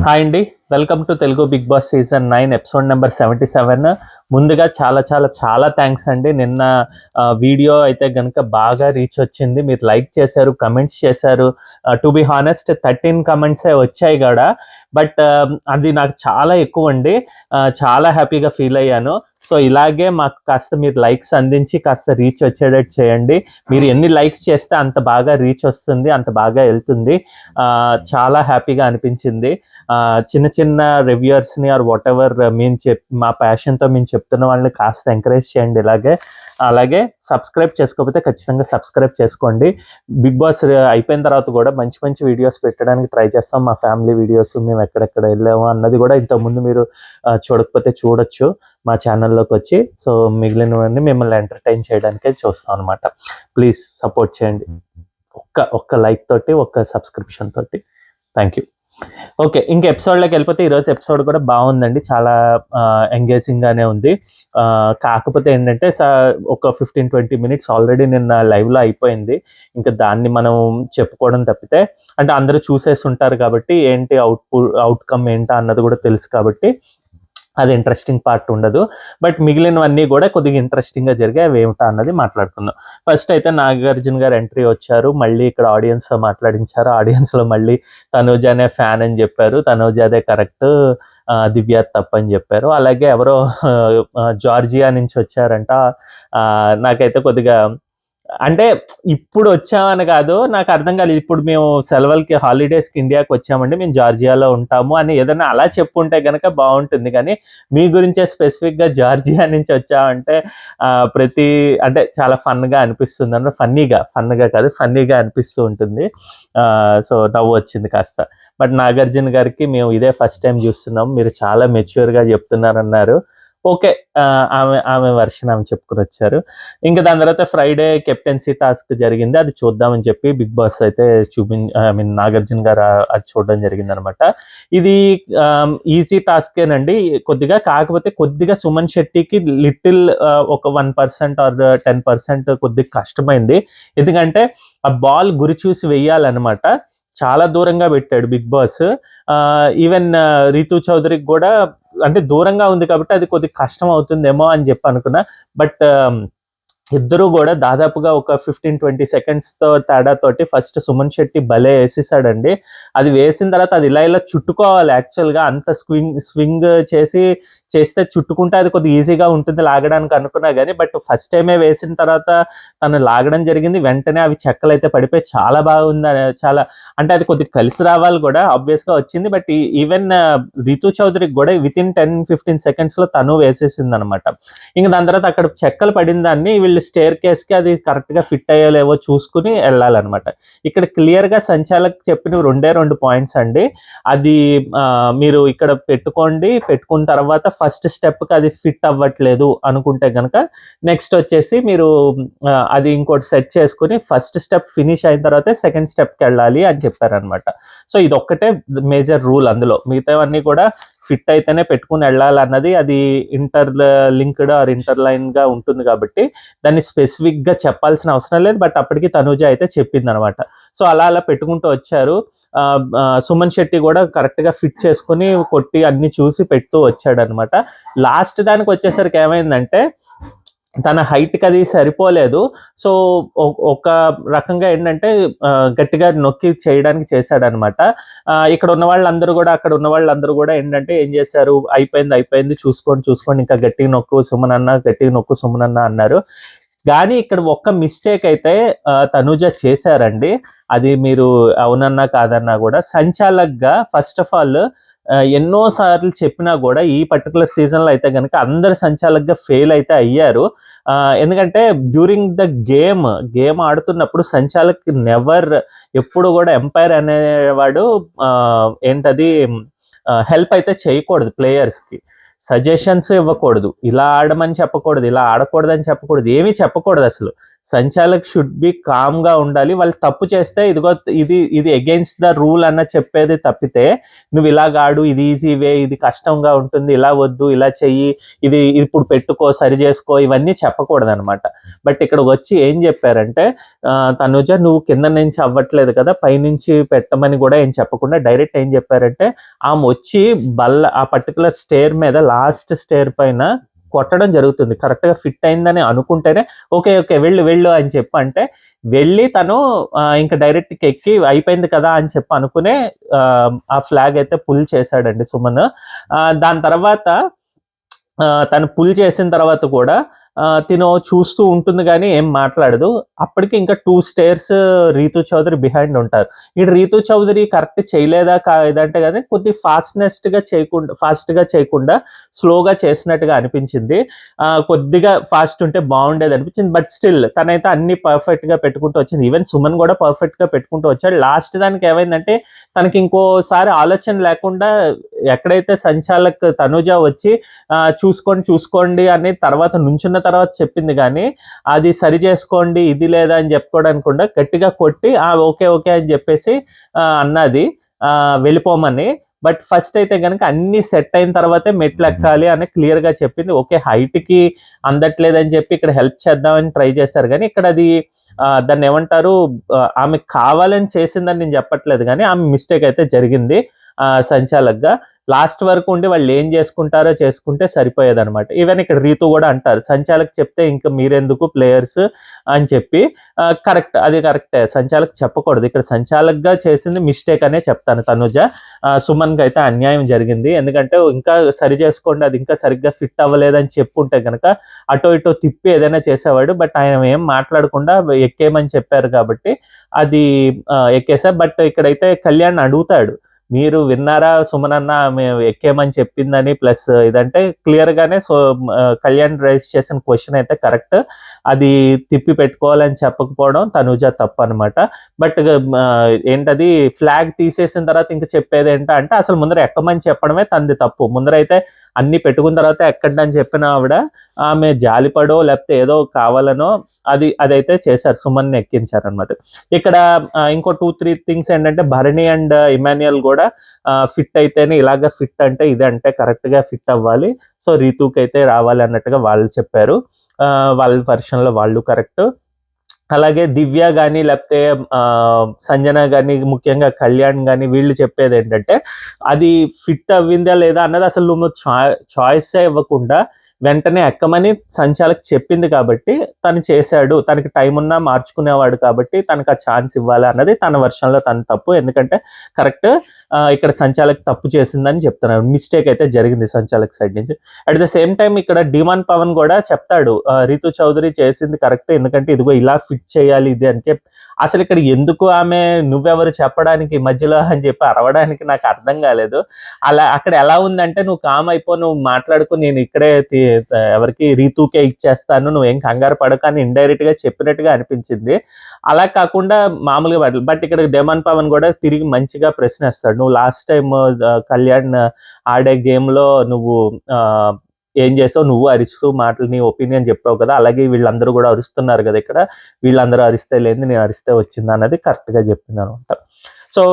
Hi అండి, welcome to Telugu big boss season 9 episode number 77. ముందుగా చాలా చాలా చాలా థ్యాంక్స్ అండి. నిన్న వీడియో అయితే కనుక బాగా రీచ్ వచ్చింది. మీరు లైక్ చేశారు, కమెంట్స్ చేశారు. టు బి హానెస్ట్ 13 కమెంట్సే వచ్చాయి కూడా, బట్ అది నాకు చాలా ఎక్కువ అండి. చాలా హ్యాపీగా ఫీల్ అయ్యాను. సో ఇలాగే మాకు కాస్త మీరు లైక్స్ అందించి కాస్త రీచ్ వచ్చేటట్టు చేయండి. మీరు ఎన్ని లైక్స్ చేస్తే అంత బాగా రీచ్ వస్తుంది, అంత బాగా వెళ్తుంది. చాలా హ్యాపీగా అనిపించింది. చిన్న చిన్న రివ్యూవర్స్ని ఆర్ వాట్ ఎవర్ మా ప్యాషన్తో మేము చెప్తున్న వాళ్ళని కాస్త ఎంకరేజ్ చేయండి. అలాగే సబ్స్క్రైబ్ చేసుకోకపోతే ఖచ్చితంగా సబ్స్క్రైబ్ చేసుకోండి. బిగ్ బాస్ అయిపోయిన తర్వాత కూడా మంచి మంచి వీడియోస్ పెట్టడానికి ట్రై చేస్తాం. మా ఫ్యామిలీ వీడియోస్, మేము ఎక్కడెక్కడ వెళ్ళాము అన్నది కూడా ఇంతకుముందు మీరు చూడకపోతే చూడొచ్చు మా ఛానల్లోకి వచ్చి. సో మిగిలినవన్నీ మిమ్మల్ని ఎంటర్టైన్ చేయడానికే చూస్తాం అనమాట. ప్లీజ్ సపోర్ట్ చేయండి. ఒక్క లైక్ తోటి, ఒక్క సబ్స్క్రిప్షన్ తోటి. Thank you. ఓకే, ఇంక ఎపిసోడ్లోకి వెళ్ళిపోతే ఈరోజు ఎపిసోడ్ కూడా బాగుందండి. చాలా ఎంగేజింగ్గానే ఉంది. కాకపోతే ఏంటంటే ఒక 15-20 మినిట్స్ ఆల్రెడీ నిన్న లైవ్లో అయిపోయింది. ఇంకా దాన్ని మనం చెప్పుకోవడం తప్పితే, అంటే అందరూ చూసేసి ఉంటారు కాబట్టి ఏంటి అవుట్కమ్ ఏంటా అన్నది కూడా తెలుసు కాబట్టి అది ఇంట్రెస్టింగ్ పార్ట్ ఉండదు. బట్ మిగిలినవన్నీ కూడా కొద్దిగా ఇంట్రెస్టింగ్గా జరిగాయి. అవి ఏమిటా అన్నది మాట్లాడుకుందాం. ఫస్ట్ అయితే నాగార్జున గారు ఎంట్రీ వచ్చారు. మళ్ళీ ఇక్కడ ఆడియన్స్తో మాట్లాడించారు. ఆడియన్స్లో మళ్ళీ తనూజానే ఫ్యాన్ అని చెప్పారు. తనూజాదే కరెక్ట్, దివ్య తప్పని చెప్పారు. అలాగే ఎవరో జార్జియా నుంచి వచ్చారంట. నాకైతే కొద్దిగా, అంటే ఇప్పుడు వచ్చామని కాదు, నాకు అర్థం కాలేదు. ఇప్పుడు మేము సెలవులకి హాలిడేస్కి ఇండియాకి వచ్చామండి, మేము జార్జియాలో ఉంటాము అని ఏదైనా అలా చెప్పుంటే కనుక బాగుంటుంది. కానీ మీ గురించే స్పెసిఫిక్గా జార్జియా నుంచి వచ్చామంటే అంటే చాలా ఫన్గా అనిపిస్తుంది. అంటే ఫన్గా కాదు, ఫన్నీగా అనిపిస్తూ ఉంటుంది. సో నవ్వు వచ్చింది కాస్త. బట్ నాగార్జున గారికి మేము ఇదే ఫస్ట్ టైం చూస్తున్నాం, మీరు చాలా మెచ్యూర్గా చెప్తున్నారన్నారు. ఓకే, ఆమె వర్షన్ ఆమె చెప్పుకుని వచ్చారు. ఇంకా దాని తర్వాత ఫ్రైడే కెప్టెన్సీ టాస్క్ జరిగింది. అది చూద్దామని చెప్పి బిగ్ బాస్ అయితే నాగార్జున గారు అది చూడడం జరిగింది అనమాట. ఇది ఈజీ టాస్కేనండి కొద్దిగా. కాకపోతే కొద్దిగా సుమన్ శెట్టికి లిటిల్ ఒక 1% ఆర్ 10% కొద్దిగా కష్టమైంది. ఎందుకంటే ఆ బాల్ గురి చూసి వెయ్యాలన్నమాట. చాలా దూరంగా పెట్టాడు బిగ్ బాస్. ఈవెన్ రీతూ చౌదరికి కూడా, అంటే దూరంగా ఉంది కాబట్టి అది కొద్దిగా కష్టం అవుతుందేమో అని చెప్పి అనుకున్నా. బట్ ఇద్దరు కూడా దాదాపుగా ఒక 15-20 సెకండ్స్తో తేడాతోటి ఫస్ట్ సుమన్ శెట్టి భలే వేసేసాడండి. అది వేసిన తర్వాత అది ఇలా చుట్టుకోవాలి. యాక్చువల్గా అంత స్వింగ్ చేస్తే చుట్టుకుంటే అది కొద్దిగా ఈజీగా ఉంటుంది లాగడానికి అనుకున్నా కానీ, బట్ ఫస్ట్ టైమే వేసిన తర్వాత తను లాగడం జరిగింది. వెంటనే అవి చెక్కలు అయితే పడిపోయి చాలా బాగుంది. చాలా, అంటే అది కొద్దిగా కలిసి రావాలి కూడా, ఆబ్వియస్గా వచ్చింది. బట్ ఈవెన్ రీతూ చౌదరికి కూడా వితిన్ 10-15 సెకండ్స్లో తను వేసేసింది అనమాట. ఇంకా దాని తర్వాత అక్కడ చెక్కలు పడిన దాన్ని వీళ్ళు స్టేర్ కేస్కి అది కరెక్ట్గా ఫిట్ అయ్యేలేవో చూసుకుని వెళ్ళాలన్నమాట. ఇక్కడ క్లియర్గా సంచాలక్ చెప్పిన 2 పాయింట్స్ అండి. అది మీరు ఇక్కడ పెట్టుకున్న తర్వాత ఫస్ట్ స్టెప్కి అది ఫిట్ అవ్వట్లేదు అనుకుంటే కనుక నెక్స్ట్ వచ్చేసి మీరు అది ఇంకోటి సెట్ చేసుకుని ఫస్ట్ స్టెప్ ఫినిష్ అయిన తర్వాత సెకండ్ స్టెప్కి వెళ్ళాలి అని చెప్పారనమాట. సో ఇది ఒక్కటే మేజర్ రూల్. అందులో మిగతావన్నీ కూడా ఫిట్ అయితేనే పెట్టుకుని వెళ్ళాలన్నది, అది లింక్డ్ ఆర్ ఇంటర్లైన్గా ఉంటుంది కాబట్టి దాన్ని స్పెసిఫిక్గా చెప్పాల్సిన అవసరం లేదు. బట్ అప్పటికి తనూజ అయితే చెప్పింది అనమాట. సో అలా పెట్టుకుంటూ వచ్చారు. సుమన్ శెట్టి కూడా కరెక్ట్గా ఫిట్ చేసుకుని కొట్టి అన్ని చూసి పెడుతూ వచ్చాడు అనమాట. లాస్ట్ దానికి వచ్చేసరికి ఏమైందంటే తన హైట్కి అది సరిపోలేదు. సో ఒక రకంగా ఏంటంటే గట్టిగా నొక్కి చేయడానికి చేశాడనమాట. ఇక్కడ ఉన్న వాళ్ళందరూ కూడా, అక్కడ ఉన్న వాళ్ళందరూ కూడా ఏంటంటే ఏం చేశారు, అయిపోయింది చూసుకోండి ఇంకా గట్టిగా నొక్కు సుమన్ అన్న అన్నారు. కానీ ఇక్కడ ఒక్క మిస్టేక్ అయితే తనూజ చేశారండి. అది మీరు అవునన్నా కాదన్నా కూడా, సంచాలక్గా ఫస్ట్ ఆఫ్ ఆల్ ఎన్నో సార్లు చెప్పినా కూడా ఈ పర్టికులర్ సీజన్లో అయితే కనుక అందరు సంచాలక్గా ఫెయిల్ అయితే అయ్యారు. ఎందుకంటే డ్యూరింగ్ ద గేమ్ ఆడుతున్నప్పుడు సంచాలక్ ఎప్పుడు కూడా ఎంపైర్ అనేవాడు ఏంటది హెల్ప్ అయితే చేయకూడదు. ప్లేయర్స్కి సజెషన్స్ ఇవ్వకూడదు, ఇలా ఆడమని చెప్పకూడదు, ఇలా ఆడకూడదని చెప్పకూడదు, ఏమీ చెప్పకూడదు అసలు. సంచాలక్ షుడ్ బి కామ్గా ఉండాలి. వాళ్ళు తప్పు చేస్తే ఇదిగో ఇది అగైన్స్ట్ ద రూల్ అన్న చెప్పేది తప్పితే, నువ్వు ఇలాగాడు, ఇది ఈజీ వే, ఇది కష్టంగా ఉంటుంది, ఇలా వద్దు, ఇలా చెయ్యి, ఇది ఇప్పుడు పెట్టుకో, సరి చేసుకో, ఇవన్నీ చెప్పకూడదనమాట. బట్ ఇక్కడ వచ్చి ఏం చెప్పారంటే, తనుజ నువ్వు కింద నుంచి అవ్వట్లేదు కదా, పైనుంచి పెట్టమని కూడా ఏం చెప్పకుండా డైరెక్ట్ ఏం చెప్పారంటే, ఆమె వచ్చి ఆ పర్టికులర్ స్టేర్ మీద లాస్ట్ స్టేర్ పైన కొట్టడం జరుగుతుంది. కరెక్ట్గా ఫిట్ అయిందని అనుకుంటేనే ఓకే ఓకే వెళ్ళు అని చెప్పి అంటే, వెళ్ళి తను ఇంకా డైరెక్ట్ ఎక్కి అయిపోయింది కదా అని చెప్పి అనుకునే ఆ ఫ్లాగ్ అయితే పుల్ చేశాడండి సుమన్. దాని తర్వాత తను పుల్ చేసిన తర్వాత కూడా తిను చూస్తూ ఉంటుంది కానీ ఏం మాట్లాడదు. అప్పటికి ఇంకా 2 స్టేర్స్ రీతు చౌదరి బిహైండ్ ఉంటారు. ఇక్కడ రీతు చౌదరి కరెక్ట్ చేయలేదా కాదంటే కానీ కొద్ది ఫాస్ట్గా చేయకుండా స్లోగా చేసినట్టుగా అనిపించింది. కొద్దిగా ఫాస్ట్ ఉంటే బాగుండేది అనిపించింది. బట్ స్టిల్ తనైతే అన్ని పర్ఫెక్ట్గా పెట్టుకుంటూ వచ్చింది. ఈవెన్ సుమన్ కూడా పర్ఫెక్ట్గా పెట్టుకుంటూ వచ్చాడు. లాస్ట్ దానికి ఏమైందంటే తనకి ఇంకోసారి ఆలోచన లేకుండా ఎక్కడైతే సంచాలక్ తనుజ వచ్చి చూసుకోండి అని తర్వాత నుంచున్న తర్వాత చెప్పింది కానీ అది సరి చేసుకోండి ఇది లేదా అని చెప్పుకోవడానికి కూడా గట్టిగా కొట్టి ఓకే ఓకే అని చెప్పేసి అన్నది వెళ్ళిపోమని. బట్ ఫస్ట్ అయితే కనుక అన్ని సెట్ అయిన తర్వాతే మెట్లు ఎక్కాలి అని క్లియర్గా చెప్పింది. ఓకే హైట్కి అందట్లేదని చెప్పి ఇక్కడ హెల్ప్ చేద్దామని ట్రై చేశారు కానీ ఇక్కడ అది దాన్ని ఏమంటారు, ఆమె కావాలని చేసిందని నేను చెప్పట్లేదు కానీ ఆమె మిస్టేక్ అయితే జరిగింది సంచాలక్గా. లాస్ట్ వరకు ఉండి వాళ్ళు ఏం చేసుకుంటారో చేసుకుంటే సరిపోయేదన్నమాట. ఈవెన్ ఇక్కడ రీతు కూడా అంటారు సంచాలక్ చెప్తే ఇంకా మీరెందుకు ప్లేయర్స్ అని చెప్పి. అది కరెక్టే, సంచాలక్ చెప్పకూడదు. ఇక్కడ సంచాలక్గా చేసింది మిస్టేక్ అనే చెప్తాను. తనుజ సుమన్కి అయితే అన్యాయం జరిగింది. ఎందుకంటే ఇంకా సరి చేసుకోండి, అది ఇంకా సరిగ్గా ఫిట్ అవ్వలేదని చెప్పుంటే కనుక అటో ఇటో తిప్పి ఏదైనా చేసేవాడు. బట్ ఆయన ఏం మాట్లాడకుండా ఎక్కేయమని చెప్పారు కాబట్టి అది ఎక్కేసా. బట్ ఇక్కడైతే కళ్యాణ్ అడుగుతాడు, మీరు విన్నారా సుమన్ అన్న మేము ఎక్కేమని చెప్పిందని, ప్లస్ ఇదంటే క్లియర్గానే కళ్యాణ్ రైజ్ చేసిన క్వశ్చన్ అయితే కరెక్ట్. అది తిప్పి పెట్టుకోవాలని చెప్పకపోవడం తనుజ తప్పు అనమాట. బట్ ఏంటది ఫ్లాగ్ తీసేసిన తర్వాత ఇంకా చెప్పేది ఏంటంటే అసలు ముందర ఎక్కమని చెప్పడమే తనది తప్పు. ముందరైతే అన్ని పెట్టుకున్న తర్వాత ఎక్కండి అని చెప్పిన ఆవిడ ఆమె జాలిపడో లేకపోతే ఏదో కావాలనో అదైతే చేశారు, సుమన్ని ఎక్కించారు అనమాట. ఇక్కడ ఇంకో 2-3 థింగ్స్ ఏంటంటే భరణి అండ్ ఇమాన్యుయల్ కూడా ఫిట్ అయితేనే ఇలాగ ఫిట్ అంటే ఇదంటే కరెక్ట్గా ఫిట్ అవ్వాలి, సో రీతూకి అయితే రావాలి అన్నట్టుగా వాళ్ళు చెప్పారు. వాళ్ళ వర్షన్లో వాళ్ళు కరెక్ట్. అలాగే దివ్య కానీ లేకపోతే సంజన కానీ ముఖ్యంగా కళ్యాణ్ కానీ వీళ్ళు చెప్పేది ఏంటంటే అది ఫిట్ అవ్విందా లేదా అన్నది అసలు నువ్వు చాయిస్ ఇవ్వకుండా వెంటనే ఎక్కమని సంచాలక్ చెప్పింది కాబట్టి తను చేశాడు. తనకి టైం ఉన్నా మార్చుకునేవాడు కాబట్టి తనకు ఆ ఛాన్స్ ఇవ్వాలి అన్నది తన వర్షన్లో తన తప్పు. ఎందుకంటే కరెక్ట్ ఇక్కడ సంచాలక్ తప్పు చేసిందని చెప్తున్నారు. మిస్టేక్ అయితే జరిగింది సంచాలక్ సైడ్ నుంచి. అట్ ద సేమ్ టైం ఇక్కడ డిమాన్ పవన్ కూడా చెప్తాడు రీతు చౌదరి చేసింది కరెక్ట్, ఎందుకంటే ఇదిగో ఇలా ఫిట్ చేయాలి ఇది అని చెప్పి. అసలు ఇక్కడ ఎందుకు ఆమె నువ్వెవరు చెప్పడానికి మధ్యలో అని చెప్పి అరవడానికి నాకు అర్థం కాలేదు. అక్కడ ఎలా ఉందంటే నువ్వు కామ్ అయిపో, నువ్వు మాట్లాడుకో, నేను ఇక్కడే ఎవరికి రీతూకే ఇచ్చేస్తాను, నువ్వేం కంగారు పడక అని ఇండైరెక్ట్ గా చెప్పినట్టుగా అనిపించింది. అలా కాకుండా మామూలుగా బట్ ఇక్కడ డిమాన్ పవన్ కూడా తిరిగి మంచిగా ప్రశ్నిస్తాడు, నువ్వు లాస్ట్ టైం కళ్యాణ్ ఆడే గేమ్ లో నువ్వు ఏం చేసావు, నువ్వు అరుస్తూ మాటలు నీ ఒపీనియన్ చెప్పావు కదా, అలాగే వీళ్ళందరూ కూడా అరుస్తున్నారు కదా, ఇక్కడ వీళ్ళందరూ అరిస్తే లేదు నేను అరిస్తే వచ్చింది అన్నది కరెక్ట్గా చెప్పింది అనమాట. సో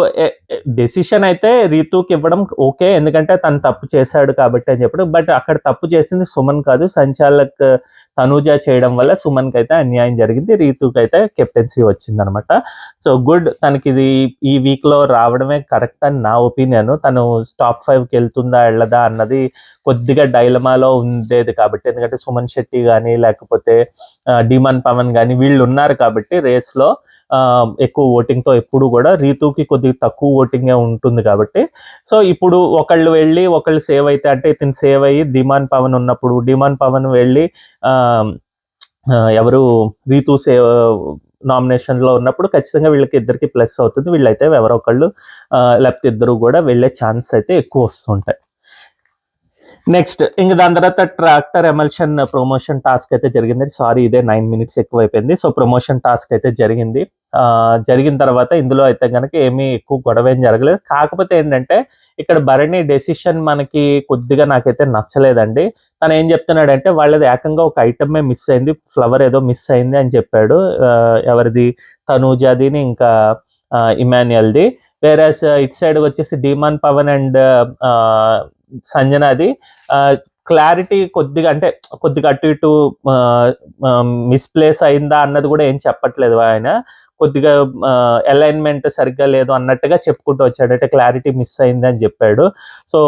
డెసిషన్ అయితే రీతూకి ఇవ్వడం ఓకే, ఎందుకంటే తను తప్పు చేశాడు కాబట్టి అని చెప్పడం. బట్ అక్కడ తప్పు చేసింది సుమన్ కాదు, సంచాలక్ తనూజ చేయడం వల్ల సుమన్కి అయితే అన్యాయం జరిగింది, రీతూకి అయితే కెప్టెన్సీ వచ్చింది అనమాట. సో గుడ్, తనకి ఇది ఈ వీక్లో రావడమే కరెక్ట్ అని నా ఒపీనియన్. తను టాప్ 5కి వెళ్తుందా వెళ్ళదా అన్నది కొద్దిగా డైలమాలో ఉండేది కాబట్టి, ఎందుకంటే సుమన్ శెట్టి కానీ లేకపోతే డిమాన్ పవన్ కానీ వీళ్ళు ఉన్నారు కాబట్టి రేస్లో ఎక్కువ ఓటింగ్తో ఎప్పుడు కూడా రీతూకి కొద్దిగా తక్కువ ఓటింగే ఉంటుంది కాబట్టి. సో ఇప్పుడు ఒకళ్ళు వెళ్ళి ఒకళ్ళు సేవ్ అయితే, అంటే ఇతను సేవ్ అయ్యి డిమాన్ పవన్ ఉన్నప్పుడు డిమాన్ పవన్ వెళ్ళి ఎవరు రీతూ సేవ్ నామినేషన్లో ఉన్నప్పుడు ఖచ్చితంగా వీళ్ళకి ఇద్దరికి ప్లస్ అవుతుంది. వీళ్ళైతే ఎవరో ఒకళ్ళు లేకపోతే ఇద్దరు కూడా వెళ్ళే ఛాన్స్ అయితే ఎక్కువ వస్తుంటాయి. నెక్స్ట్ ఇంక దాని తర్వాత ట్రాక్టర్ ఎమల్షన్ ప్రమోషన్ టాస్క్ అయితే జరిగింది. సారీ, ఇదే 9 minutes ఎక్కువ అయిపోయింది. సో ప్రమోషన్ టాస్క్ అయితే జరిగింది. జరిగిన తర్వాత ఇందులో అయితే కనుక ఏమీ ఎక్కువ గొడవ ఏం జరగలేదు. కాకపోతే ఏంటంటే ఇక్కడ భరణి డెసిషన్ మనకి కొద్దిగా నాకైతే నచ్చలేదండి. తను ఏం చెప్తున్నాడంటే వాళ్ళది ఏకంగా ఒక ఐటమే మిస్ అయింది, ఫ్లవర్ ఏదో మిస్ అయింది అని చెప్పాడు. ఎవరిది, తనూజాదిని ఇంకా ఇమాన్యుయల్ది. వేరేస్ ఇట్ సైడ్ వచ్చేసి డీమాన్ పవన్ అండ్ సంజనాది క్లారిటీ కొద్దిగా, అంటే కొద్దిగా అటు ఇటు మిస్ప్లేస్ అయిందా అన్నది కూడా ఏం చెప్పట్లేదు ఆయన. కొద్దిగా అలైన్మెంట్ సరిగ్గా లేదు అన్నట్టుగా చెప్పుకుంటూ వచ్చాడు, అంటే క్లారిటీ మిస్ అయింది అని చెప్పాడు. సో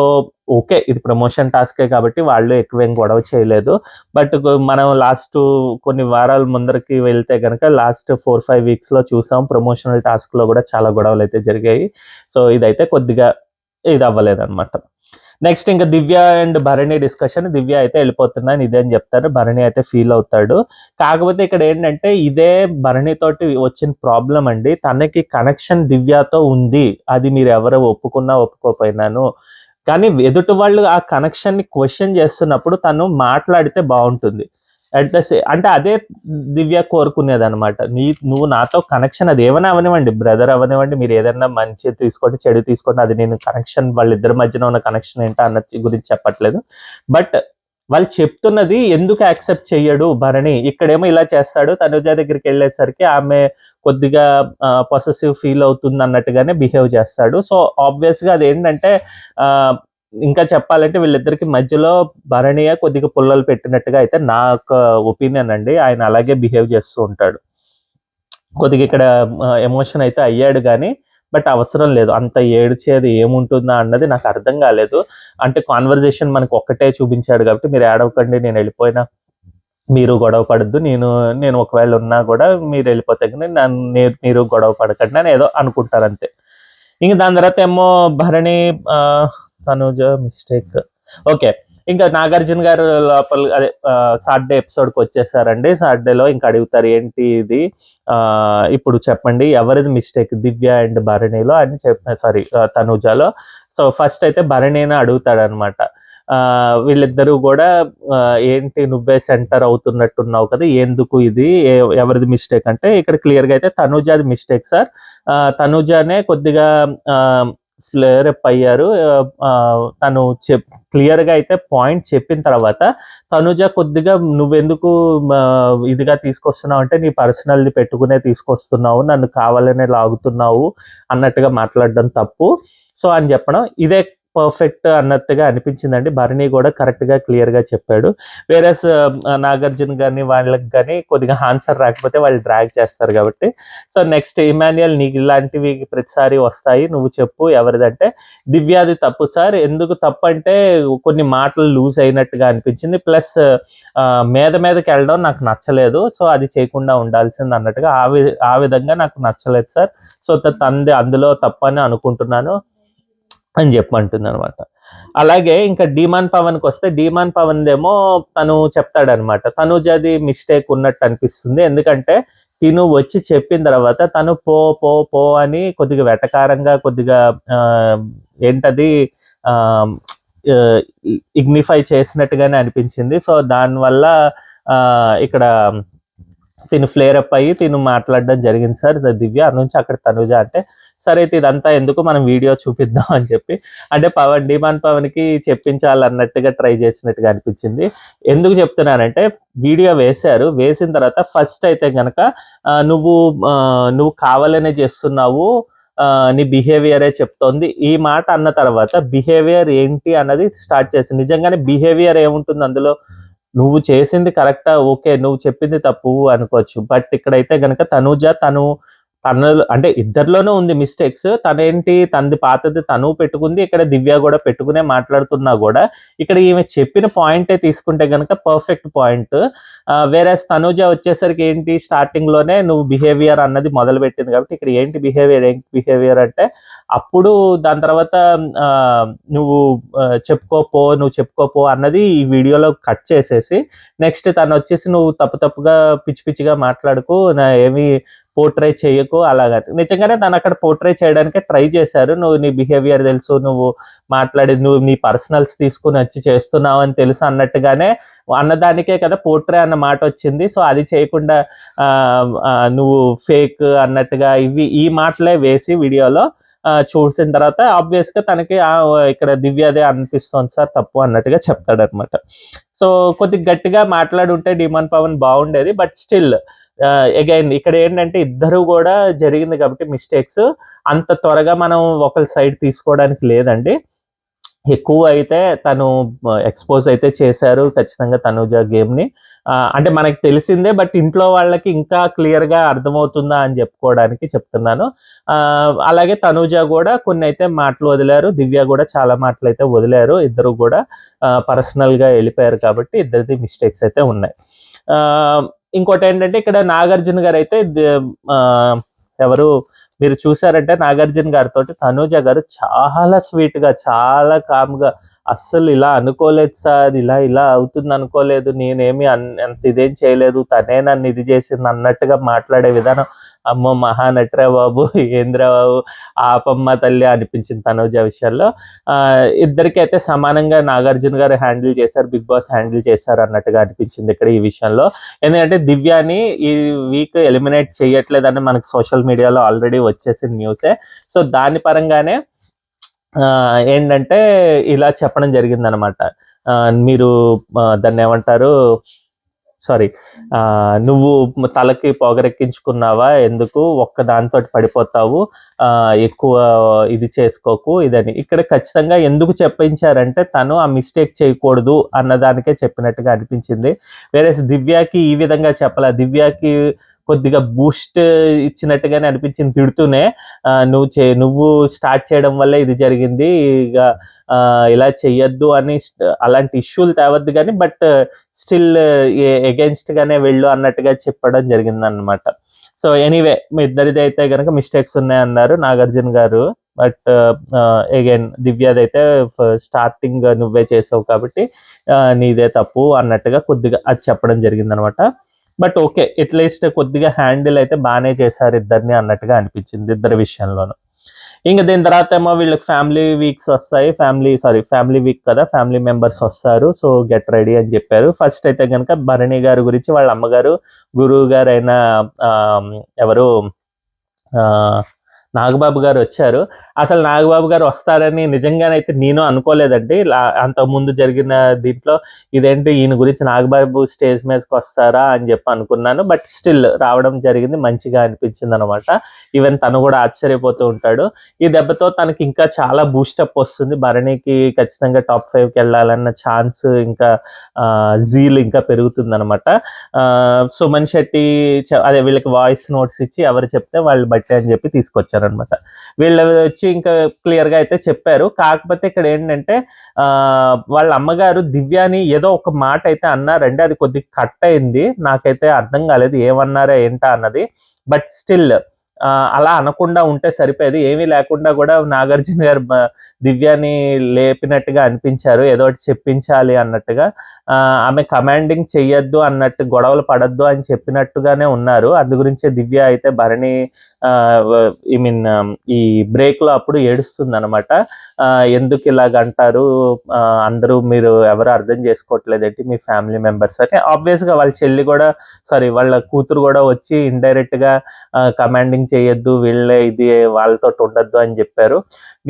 ఓకే, ఇది ప్రమోషన్ టాస్కే కాబట్టి వాళ్ళు ఎక్కువ ఏం గొడవ చేయలేదు. బట్ మనం లాస్ట్ కొన్ని వారాల ముందరికి వెళ్తే కనుక లాస్ట్ 4-5 weeks చూసాం, ప్రమోషనల్ టాస్క్లో కూడా చాలా గొడవలు అయితే జరిగాయి. సో ఇదైతే కొద్దిగా ఇది అవ్వలేదు అనమాట. నెక్స్ట్ ఇంకా దివ్య అండ్ భరణి డిస్కషన్. దివ్య అయితే వెళ్ళిపోతున్నాను ఇదే అని చెప్తారు, భరణి అయితే ఫీల్ అవుతాడు. కాకపోతే ఇక్కడ ఏంటంటే ఇదే భరణి తోటి వచ్చిన ప్రాబ్లం అండి. తనకి కనెక్షన్ దివ్యతో ఉంది, అది మీరు ఎవరు ఒప్పుకున్నా ఒప్పుకోపోయినాను, కానీ ఎదుటి వాళ్ళు ఆ కనెక్షన్ని క్వశ్చన్ చేస్తున్నప్పుడు తను మాట్లాడితే బాగుంటుంది. అంటే అదే దివ్య కోరుకునేది అనమాట. నువ్వు నాతో కనెక్షన్, అది ఏమైనా అవనివ్వండి, బ్రదర్ అవనివ్వండి, మీరు ఏదైనా మంచి తీసుకోండి చెడు తీసుకోండి, అది నేను కనెక్షన్ వాళ్ళిద్దరి మధ్యన ఉన్న కనెక్షన్ ఏంటో అన్నది గురించి చెప్పట్లేదు. బట్ వాళ్ళు చెప్తున్నది ఎందుకు యాక్సెప్ట్ చెయ్యడు భరణి, ఇక్కడేమో ఇలా చేస్తాడు, తనుజ దగ్గరికి వెళ్ళేసరికి ఆమె కొద్దిగా పొసెసివ్ ఫీల్ అవుతుంది అన్నట్టుగానే బిహేవ్ చేస్తాడు. సో ఆబ్వియస్గా అది ఏంటంటే ఇంకా చెప్పాలంటే వీళ్ళిద్దరికి మధ్యలో భరణీయ కొద్దిగా పుల్లలు పెట్టినట్టుగా అయితే నా యొక్క ఒపీనియన్ అండి. ఆయన అలాగే బిహేవ్ చేస్తూ ఉంటాడు. కొద్దిగా ఇక్కడ ఎమోషన్ అయితే అయ్యాడు కానీ బట్ అవసరం లేదు, అంత ఏడ్చేది ఏముంటుందా అన్నది నాకు అర్థం కాలేదు. అంటే కాన్వర్జేషన్ మనకు ఒక్కటే చూపించాడు కాబట్టి మీరు ఏడవకండి, నేను వెళ్ళిపోయినా మీరు గొడవ పడద్దు, నేను ఒకవేళ ఉన్నా కూడా మీరు వెళ్ళిపోతే కానీ మీరు గొడవ పడకండి అని ఏదో అనుకుంటారు అంతే. ఇంక దాని తర్వాత ఏమో భరణి తనుజ మిస్టేక్. ఓకే, ఇంకా నాగార్జున గారు లోపల అదే సాటర్డే ఎపిసోడ్కి వచ్చేసారండి. సాటర్డేలో ఇంకా అడుగుతారు ఏంటి ఇది, ఇప్పుడు చెప్పండి ఎవరిది మిస్టేక్, దివ్య అండ్ భరణిలో అని సారీ తనుజాలో. సో ఫస్ట్ అయితే భరణిని అడుగుతాడు అనమాట. వీళ్ళిద్దరూ కూడా ఏంటి నువ్వే సెంటర్ అవుతున్నట్టున్నావు కదా, ఎందుకు ఇది, ఎవరిది మిస్టేక్ అంటే ఇక్కడ క్లియర్గా అయితే తనుజాది మిస్టేక్ సార్. తనుజానే కొద్దిగా ఫ్లేర్ అప్ అయ్యారు. తను క్లియర్గా అయితే పాయింట్ చెప్పిన తర్వాత తనుజ కొద్దిగా నువ్వెందుకు ఇదిగా తీసుకొస్తున్నావు అంటే నీ పర్సనల్ది పెట్టుకునే తీసుకొస్తున్నావు, నన్ను కావాలనే లాగుతున్నావు అన్నట్టుగా మాట్లాడడం తప్పు. సో అని చెప్పడం ఇదే పర్ఫెక్ట్ అన్నట్టుగా అనిపించిందండి. భరణి కూడా కరెక్ట్గా క్లియర్గా చెప్పాడు. వేరే నాగార్జున గారిని వాళ్ళకి కానీ కొద్దిగా ఆన్సర్ రాకపోతే వాళ్ళు డ్రాగ్ చేస్తారు కాబట్టి. సో నెక్స్ట్ ఇమాన్యుయల్, నీకు ఇలాంటివి ప్రతిసారి వస్తాయి, నువ్వు చెప్పు ఎవరిదంటే దివ్యాది తప్పు సార్. ఎందుకు తప్పు అంటే కొన్ని మాటలు లూజ్ అయినట్టుగా అనిపించింది, ప్లస్ మీదకి వెళ్ళడం నాకు నచ్చలేదు, సో అది చేయకుండా ఉండాల్సింది అన్నట్టుగా ఆ విధంగా నాకు నచ్చలేదు సార్. సో తంది అందులో తప్పని అనుకుంటున్నాను అని చెప్పమంటుంది అనమాట. అలాగే ఇంకా డీమాన్ పవన్కి వస్తే డీమాన్ పవన్ ఏమో తను చెప్తాడనమాట, తనుజాది మిస్టేక్ ఉన్నట్టు అనిపిస్తుంది, ఎందుకంటే తిను వచ్చి చెప్పిన తర్వాత తను పో పో పో అని కొద్దిగా వెటకారంగా కొద్దిగా ఏంటది ఇగ్నిఫై చేసినట్టుగానే అనిపించింది. సో దానివల్ల ఇక్కడ తిను ఫ్లేర్ అప్ అయ్యి తిను మాట్లాడడం జరిగింది సార్ దివ్య. నుంచి అక్కడ తనుజ అంటే సరే అయితే ఇదంతా ఎందుకు మనం వీడియో చూపిద్దాం అని చెప్పి, అంటే డీమాన్ పవన్కి చెప్పించాలన్నట్టుగా ట్రై చేసినట్టుగా అనిపించింది. ఎందుకు చెప్తున్నానంటే వీడియో వేసిన తర్వాత ఫస్ట్ అయితే కనుక నువ్వు కావాలనే చేస్తున్నావు, నీ బిహేవియరే చెప్తోంది, ఈ మాట అన్న తర్వాత బిహేవియర్ ఏంటి అన్నది స్టార్ట్ చేసింది. నిజంగానే బిహేవియర్ ఏముంటుంది అందులో, నువ్వు చేసింది కరెక్టా, ఓకే నువ్వు చెప్పింది తప్పు అనుకోవచ్చు. బట్ ఇక్కడైతే కనుక తను అంటే ఇద్దరిలోనూ ఉంది మిస్టేక్స్. తనది పాతది తను పెట్టుకుంది, ఇక్కడ దివ్య కూడా పెట్టుకునే మాట్లాడుతున్నా కూడా ఇక్కడ ఈమె చెప్పిన పాయింటే తీసుకుంటే కనుక పర్ఫెక్ట్ పాయింట్. వేరే తనుజ వచ్చేసరికి ఏంటి స్టార్టింగ్ లోనే నువ్వు బిహేవియర్ అన్నది మొదలు పెట్టింది కాబట్టి ఇక్కడ ఏంటి బిహేవియర్ అంటే అప్పుడు దాని తర్వాత నువ్వు చెప్పుకోపో అన్నది ఈ వీడియోలో కట్ చేసేసి నెక్స్ట్ తను వచ్చేసి నువ్వు తప్పుగా పిచ్చి పిచ్చిగా మాట్లాడుకు, ఏమి పోర్ట్రే చేయకు అలాగా. నిజంగానే తను అక్కడ పోర్ట్రే చేయడానికే ట్రై చేశారు. నువ్వు నీ బిహేవియర్ తెలుసు, నువ్వు మాట్లాడేది, నువ్వు నీ పర్సనల్స్ తీసుకుని వచ్చి చేస్తున్నావు అని తెలుసు అన్నట్టుగానే అన్నదానికే కదా పోర్ట్రే అన్న మాట వచ్చింది. సో అది చేయకుండా నువ్వు ఫేక్ అన్నట్టుగా ఈ మాటలే వేసి వీడియోలో చూసిన తర్వాత ఆబ్వియస్గా తనకి ఇక్కడ దివ్యదే అనిపిస్తుంది సార్ తప్పు అన్నట్టుగా చెప్తాడనమాట. సో కొద్దిగా గట్టిగా మాట్లాడుంటే డిమాండ్ పవన్ బాగుండేది. బట్ స్టిల్ అగైన్ ఇక్కడ ఏంటంటే ఇద్దరు కూడా జరిగింది కాబట్టి మిస్టేక్స్ అంత త్వరగా మనం ఒకరి సైడ్ తీసుకోవడానికి లేదండి. ఎక్కువ అయితే తను ఎక్స్పోజ్ అయితే చేశారు ఖచ్చితంగా తనుజ గేమ్ని. అంటే మనకి తెలిసిందే, బట్ ఇంట్లో వాళ్ళకి ఇంకా క్లియర్గా అర్థమవుతుందా అని చెప్పుకోవడానికి చెప్తున్నాను. అలాగే తనుజ కూడా కొన్ని అయితే మాటలు వదిలారు, దివ్య కూడా చాలా మాటలు అయితే వదిలారు. ఇద్దరు కూడా పర్సనల్గా వెళ్ళిపోయారు కాబట్టి ఇద్దరిది మిస్టేక్స్ అయితే ఉన్నాయి. ఇంకోటి ఏంటంటే ఇక్కడ నాగార్జున గారు అయితే ఎవరు మీరు చూసారంటే నాగార్జున గారితో తనూజ గారు చాలా స్వీట్గా, చాలా కామ్గా, అస్సలు ఇలా అనుకోలేదు సార్, ఇలా అవుతుంది అనుకోలేదు, నేనేమి అంత ఇదేం చేయలేదు, తనే నన్ను ఇది చేసింది అన్నట్టుగా మాట్లాడే విధానం, అమ్మో మహానటరా బాబు, ఏంద్రా బాబు ఆపమ్మ తల్లి అనిపించింది తనూజ విషయాల్లో. ఇద్దరికి అయితే సమానంగా నాగార్జున గారు హ్యాండిల్ చేశారు, బిగ్ బాస్ హ్యాండిల్ చేశారు అన్నట్టుగా అనిపించింది ఇక్కడ ఈ విషయంలో. ఎందుకంటే దివ్యాని ఈ వీక్ ఎలిమినేట్ చేయట్లేదని మనకు సోషల్ మీడియాలో ఆల్రెడీ వచ్చేసిన న్యూసే. సో దాని పరంగానే ఏంటంటే ఇలా చెప్పడం జరిగిందనమాట. మీరు దాన్ని ఏమంటారు, సారీ, నువ్వు తలకి పొగరెక్కించుకున్నావా, ఎందుకు ఒక్క దాంతో పడిపోతావు, ఎక్కువ ఇది చేసుకోకు ఇదని. ఇక్కడ ఖచ్చితంగా ఎందుకు చెప్పించారంటే తను ఆ మిస్టేక్ చేయకూడదు అన్నదానికే చెప్పినట్టుగా అనిపించింది. వేరే దివ్యాకి ఈ విధంగా చెప్పాల, దివ్యాకి కొద్దిగా బూస్ట్ ఇచ్చినట్టుగానే అనిపించింది తిడుతూనే. నువ్వు స్టార్ట్ చేయడం వల్ల ఇది జరిగింది, ఇక ఇలా చెయ్యొద్దు అని అలాంటి ఇష్యూలు తేవద్దు కానీ బట్ స్టిల్ ఎగెన్స్ట్ గానే వెళ్ళు అన్నట్టుగా చెప్పడం జరిగింది అనమాట. సో ఎనీవే మీ ఇద్దరిది అయితే కనుక మిస్టేక్స్ ఉన్నాయన్నారు నాగార్జున గారు. బట్ అగైన్ దివ్యాదైతే స్టార్టింగ్ నువ్వే చేసావు కాబట్టి నీదే తప్పు అన్నట్టుగా కొద్దిగా అది చెప్పడం జరిగింది అనమాట. బట్ ఓకే, అట్లీస్ట్ కొద్దిగా హ్యాండిల్ అయితే బాగానే చేశారు ఇద్దరిని అన్నట్టుగా అనిపించింది ఇద్దరి విషయంలోనూ. ఇంకా దీని తర్వాత ఏమో వీళ్ళకి ఫ్యామిలీ వీక్స్ వస్తాయి, ఫ్యామిలీ వీక్ కదా, ఫ్యామిలీ మెంబర్స్ వస్తారు, సో గెట్ రెడీ అని చెప్పారు. ఫస్ట్ అయితే కనుక భరణి గారి గురించి వాళ్ళ అమ్మగారు గురువు గారు అయిన ఎవరు నాగబాబు గారు వచ్చారు. అసలు నాగబాబు గారు వస్తారని నిజంగానైతే నేను అనుకోలేదండి. అంతకుముందు జరిగిన దీంట్లో ఇదేంటి ఈయన గురించి నాగబాబు స్టేజ్ మీదకి వస్తారా అని చెప్పి అనుకున్నాను. బట్ స్టిల్ రావడం జరిగింది, మంచిగా అనిపించింది అనమాట. ఈవెన్ తను కూడా ఆశ్చర్యపోతూ ఉంటాడు. ఈ దెబ్బతో తనకి ఇంకా చాలా బూస్టప్ వస్తుంది. భరణికి ఖచ్చితంగా టాప్ 5కి వెళ్ళాలన్న ఛాన్స్, ఇంకా జీల్ ఇంకా పెరుగుతుంది అనమాట. సుమన్ శెట్టి అదే వీళ్ళకి వాయిస్ నోట్స్ ఇచ్చి ఎవరు చెప్తే వాళ్ళు బట్టే అని చెప్పి తీసుకొచ్చారు అనమాట. వీళ్ళు వచ్చి ఇంకా క్లియర్ గా అయితే చెప్పారు. కాకపోతే ఇక్కడ ఏంటంటే వాళ్ళ అమ్మగారు దివ్యాని ఏదో ఒక మాట అయితే అన్నారండి, అది కొద్దిగా కట్ అయింది, నాకైతే అర్థం కాలేదు ఏమన్నారా ఏంటా అన్నది. బట్ స్టిల్ అలా అనకుండా ఉంటే సరిపోయేది. ఏమీ లేకుండా కూడా నాగార్జున గారు దివ్యాని లేపినట్టుగా అనిపించారు, ఏదో ఒకటి చెప్పించాలి అన్నట్టుగా. ఆమె కమాండింగ్ చెయ్యొద్దు అన్నట్టు, గొడవలు పడద్దు అని చెప్పినట్టుగానే ఉన్నారు. అందు గురించే దివ్య అయితే భరణి ఈ బ్రేక్ లో అప్పుడు ఏడుస్తుంది అనమాట. ఎందుకు ఇలాగ అంటారు అందరూ, మీరు ఎవరు అర్థం చేసుకోవట్లేదేంటి మీ ఫ్యామిలీ మెంబర్స్ అని. ఆబ్వియస్ గా వాళ్ళ చెల్లి కూడా వాళ్ళ కూతురు కూడా వచ్చి ఇండైరెక్ట్ గా కమాండింగ్ చేయొద్దు, వీళ్ళే ఇది వాళ్ళతో ఉండొద్దు అని చెప్పారు.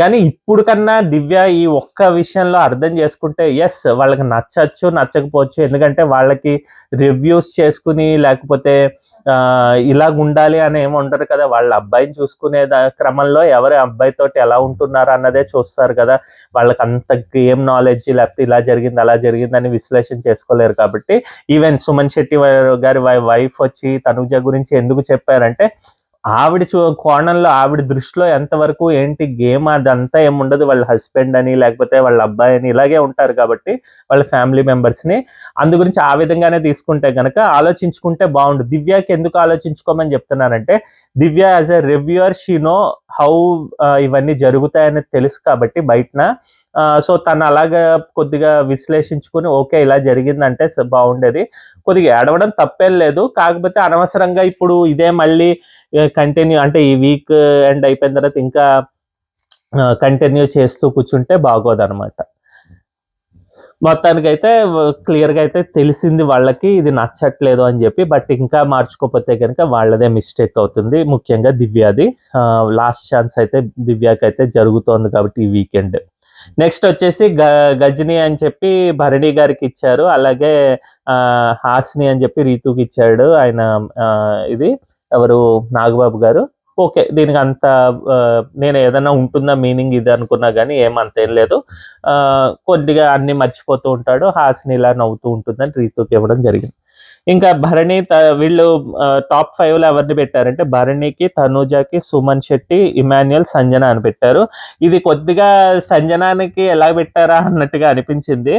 కానీ ఇప్పుడు కన్నా దివ్య ఈ ఒక్క విషయంలో అర్థం చేసుకుంటే ఎస్ వాళ్ళకి నచ్చచ్చు నచ్చకపోవచ్చు, ఎందుకంటే వాళ్ళకి రివ్యూస్ చేసుకుని లేకపోతే ఇలాగ ఉండాలి అని ఏమి ఉండరు కదా. వాళ్ళ అబ్బాయిని చూసుకునే క్రమంలో ఎవరి అబ్బాయితోటి ఎలా ఉంటున్నారు అన్నదే చూస్తారు కదా. వాళ్ళకి అంత గేమ్ నాలెడ్జ్ లేకపోతే ఇలా జరిగింది అలా జరిగింది అని విశ్లేషణ చేసుకోలేరు. కాబట్టి ఈవెన్ సుమన్ శెట్టి గారి వైఫ్ వచ్చి తనుజ గురించి ఎందుకు చెప్పారంటే ఆవిడ కోణంలో, ఆవిడ దృష్టిలో ఎంతవరకు ఏంటి గేమ్ అదంతా ఏముండదు, వాళ్ళ హస్బెండ్ అని లేకపోతే వాళ్ళ అబ్బాయి అని ఇలాగే ఉంటారు కాబట్టి వాళ్ళ ఫ్యామిలీ మెంబర్స్ని. అందు గురించి ఆ విధంగానే తీసుకుంటే కనుక ఆలోచించుకుంటే బాగుండు. దివ్యకి ఎందుకు ఆలోచించుకోమని చెప్తున్నానంటే Divya as a reviewer she know how ఇవన్నీ జరుగుతాయని తెలుసు కాబట్టి బయటన. సో తను అలాగా కొద్దిగా విశ్లేషించుకుని ఓకే ఇలా జరిగిందంటే బాగుండేది. కొద్దిగా ఏడవడం తప్పేం లేదు. కాకపోతే అనవసరంగా ఇప్పుడు ఇదే మళ్ళీ కంటిన్యూ అంటే ఈ వీక్ ఎండ్ అయిపోయిన తర్వాత ఇంకా కంటిన్యూ చేస్తూ కూర్చుంటే బాగోదనమాట. మొత్తానికైతే క్లియర్‌గా అయితే తెలిసింది వాళ్ళకి ఇది నచ్చట్లేదు అని చెప్పి. బట్ ఇంకా మార్చుకోకపోతే గనుక వాళ్ళదే మిస్టేక్ అవుతుంది. ముఖ్యంగా దివ్యాది. లాస్ట్ ఛాన్స్ అయితే దివ్యాకైతే జరుగుతోంది కాబట్టి ఈ వీకెండ్. నెక్స్ట్ వచ్చేసి గజిని అని చెప్పి భరణి గారికి ఇచ్చారు. అలాగే హాసిని అని చెప్పి రీతుకి ఇచ్చాడు. ఆయన ఇది ఎవరు నాగబాబు గారు. ఓకే. దీనికి అంత నేను ఏదైనా ఉంటుందా మీనింగ్ ఇది అనుకున్నా గానీ ఏమంతేం లేదు. కొద్దిగా అన్నీ మర్చిపోతూ ఉంటాడు. హాసిని ఇలా నవ్వుతూ ఉంటుందని రీతుకి ఇవ్వడం జరిగింది. ఇంకా భరణి వీళ్ళు టాప్ 5లో ఎవరిని పెట్టారంటే భరణికి, తనూజకి, సుమన్ శెట్టి, ఇమాన్యుయల్, సంజన అని పెట్టారు. ఇది కొద్దిగా సంజనానికి ఎలా పెట్టారా అన్నట్టుగా అనిపించింది.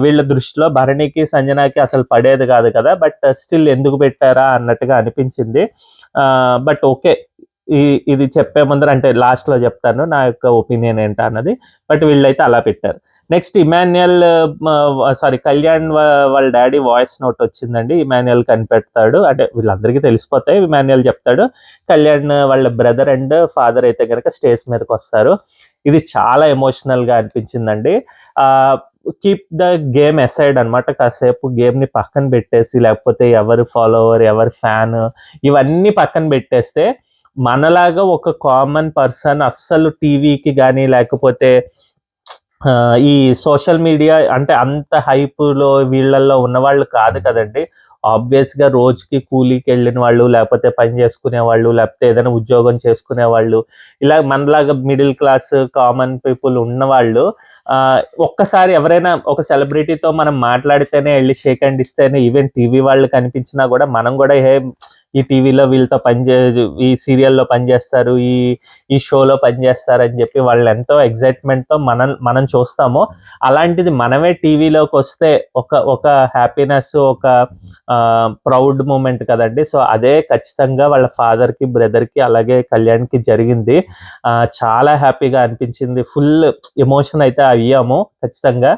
వీళ్ళ దృష్టిలో భరణికి, సంజనకి అసలు పడేది కాదు కదా! బట్ స్టిల్ ఎందుకు పెట్టారా అన్నట్టుగా అనిపించింది. But okay. ఇది చెప్పే ముందర అంటే లాస్ట్‌లో చెప్తాను నా యొక్క ఒపీనియన్ ఏంటా అన్నది. బట్ వీళ్ళైతే అలా పెట్టారు. నెక్స్ట్ ఇమాన్యుయల్ కళ్యాణ్ వాళ్ళ డాడీ వాయిస్ నోట్ వచ్చిందండి. ఇమాన్యుయల్ కనిపెడతాడు. అంటే వీళ్ళందరికీ తెలిసిపోతాయి. ఇమాన్యుయల్ చెప్తాడు. కళ్యాణ్ వాళ్ళ బ్రదర్ అండ్ ఫాదర్ అయితే గనక స్టేజ్ మీదకొస్తారు. ఇది చాలా ఎమోషనల్‌గా అనిపించిందండి. కీప్ ద గేమ్ అసైడ్ అనమాట. కాసేపు గేమ్‌ని పక్కన పెట్టేసి లేకపోతే ఎవరు ఫాలోవర్, ఎవరు ఫ్యాన్ ఇవన్నీ పక్కన పెట్టేస్తే మనలాగా ఒక కామన్ పర్సన్ అస్సలు టీవీకి గానీ లేకపోతే ఈ సోషల్ మీడియా అంటే అంత హైప్‌లో వీళ్ళల్లో ఉన్నవాళ్ళు కాదు కదండీ. ఆబ్వియస్‌గా రోజుకి కూలీకి వెళ్ళిన వాళ్ళు, లేకపోతే పని చేసుకునే వాళ్ళు, లేకపోతే ఏదైనా ఉద్యోగం చేసుకునే వాళ్ళు, ఇలా మనలాగా మిడిల్ క్లాస్ కామన్ పీపుల్ ఉన్నవాళ్ళు ఒక్కసారి ఎవరైనా ఒక సెలబ్రిటీతో మనం మాట్లాడితేనే వెళ్ళి షేక్ హ్యాండ్ ఇస్తేనే ఈవెన్ టీవీ వాళ్ళు కనిపించినా కూడా మనం కూడా ఈ టీవీలో వీళ్ళతో ఈ సీరియల్‌లో పనిచేస్తారు, ఈ షోలో పనిచేస్తారని చెప్పి వాళ్ళు ఎంతో ఎక్సైట్‌మెంట్‌తో మనం చూస్తాము. అలాంటిది మనమే టీవీలోకి వస్తే ఒక హ్యాపీనెస్, ఒక ప్రౌడ్ మూమెంట్ కదండీ. సో అదే ఖచ్చితంగా వాళ్ళ ఫాదర్‌కి, బ్రదర్‌కి అలాగే కళ్యాణ్‌కి జరిగింది. చాలా హ్యాపీగా అనిపించింది. ఫుల్ ఎమోషన్ అయితే అయ్యాము ఖచ్చితంగా.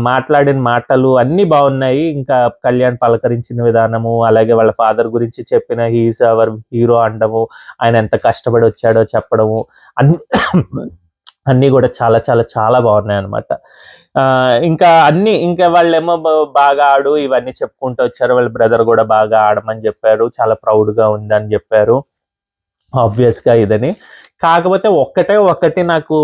మాట్లాడిన మాటలు అన్నీ బాగున్నాయి. ఇంకా కళ్యాణ్ పలకరించిన విధానము, అలాగే వాళ్ళ ఫాదర్ గురించి చెప్పిన హి ఈజ్ అవర్ హీరో అనడము, ఆయన ఎంత కష్టపడి వచ్చాడో చెప్పడము అన్నీ అన్నీ కూడా చాలా చాలా చాలా బాగున్నాయన్నమాట. ఇంకా వాళ్ళేమో బాగా ఆడు ఇవన్నీ చెప్పుకుంటూ వచ్చారు. వాళ్ళ బ్రదర్ కూడా బాగా ఆడమని చెప్పారు. చాలా ప్రౌడ్‌గా ఉందని చెప్పారు. ఆబ్వియస్‌గా ఇదని. కాకపోతే ఒకటి నాకు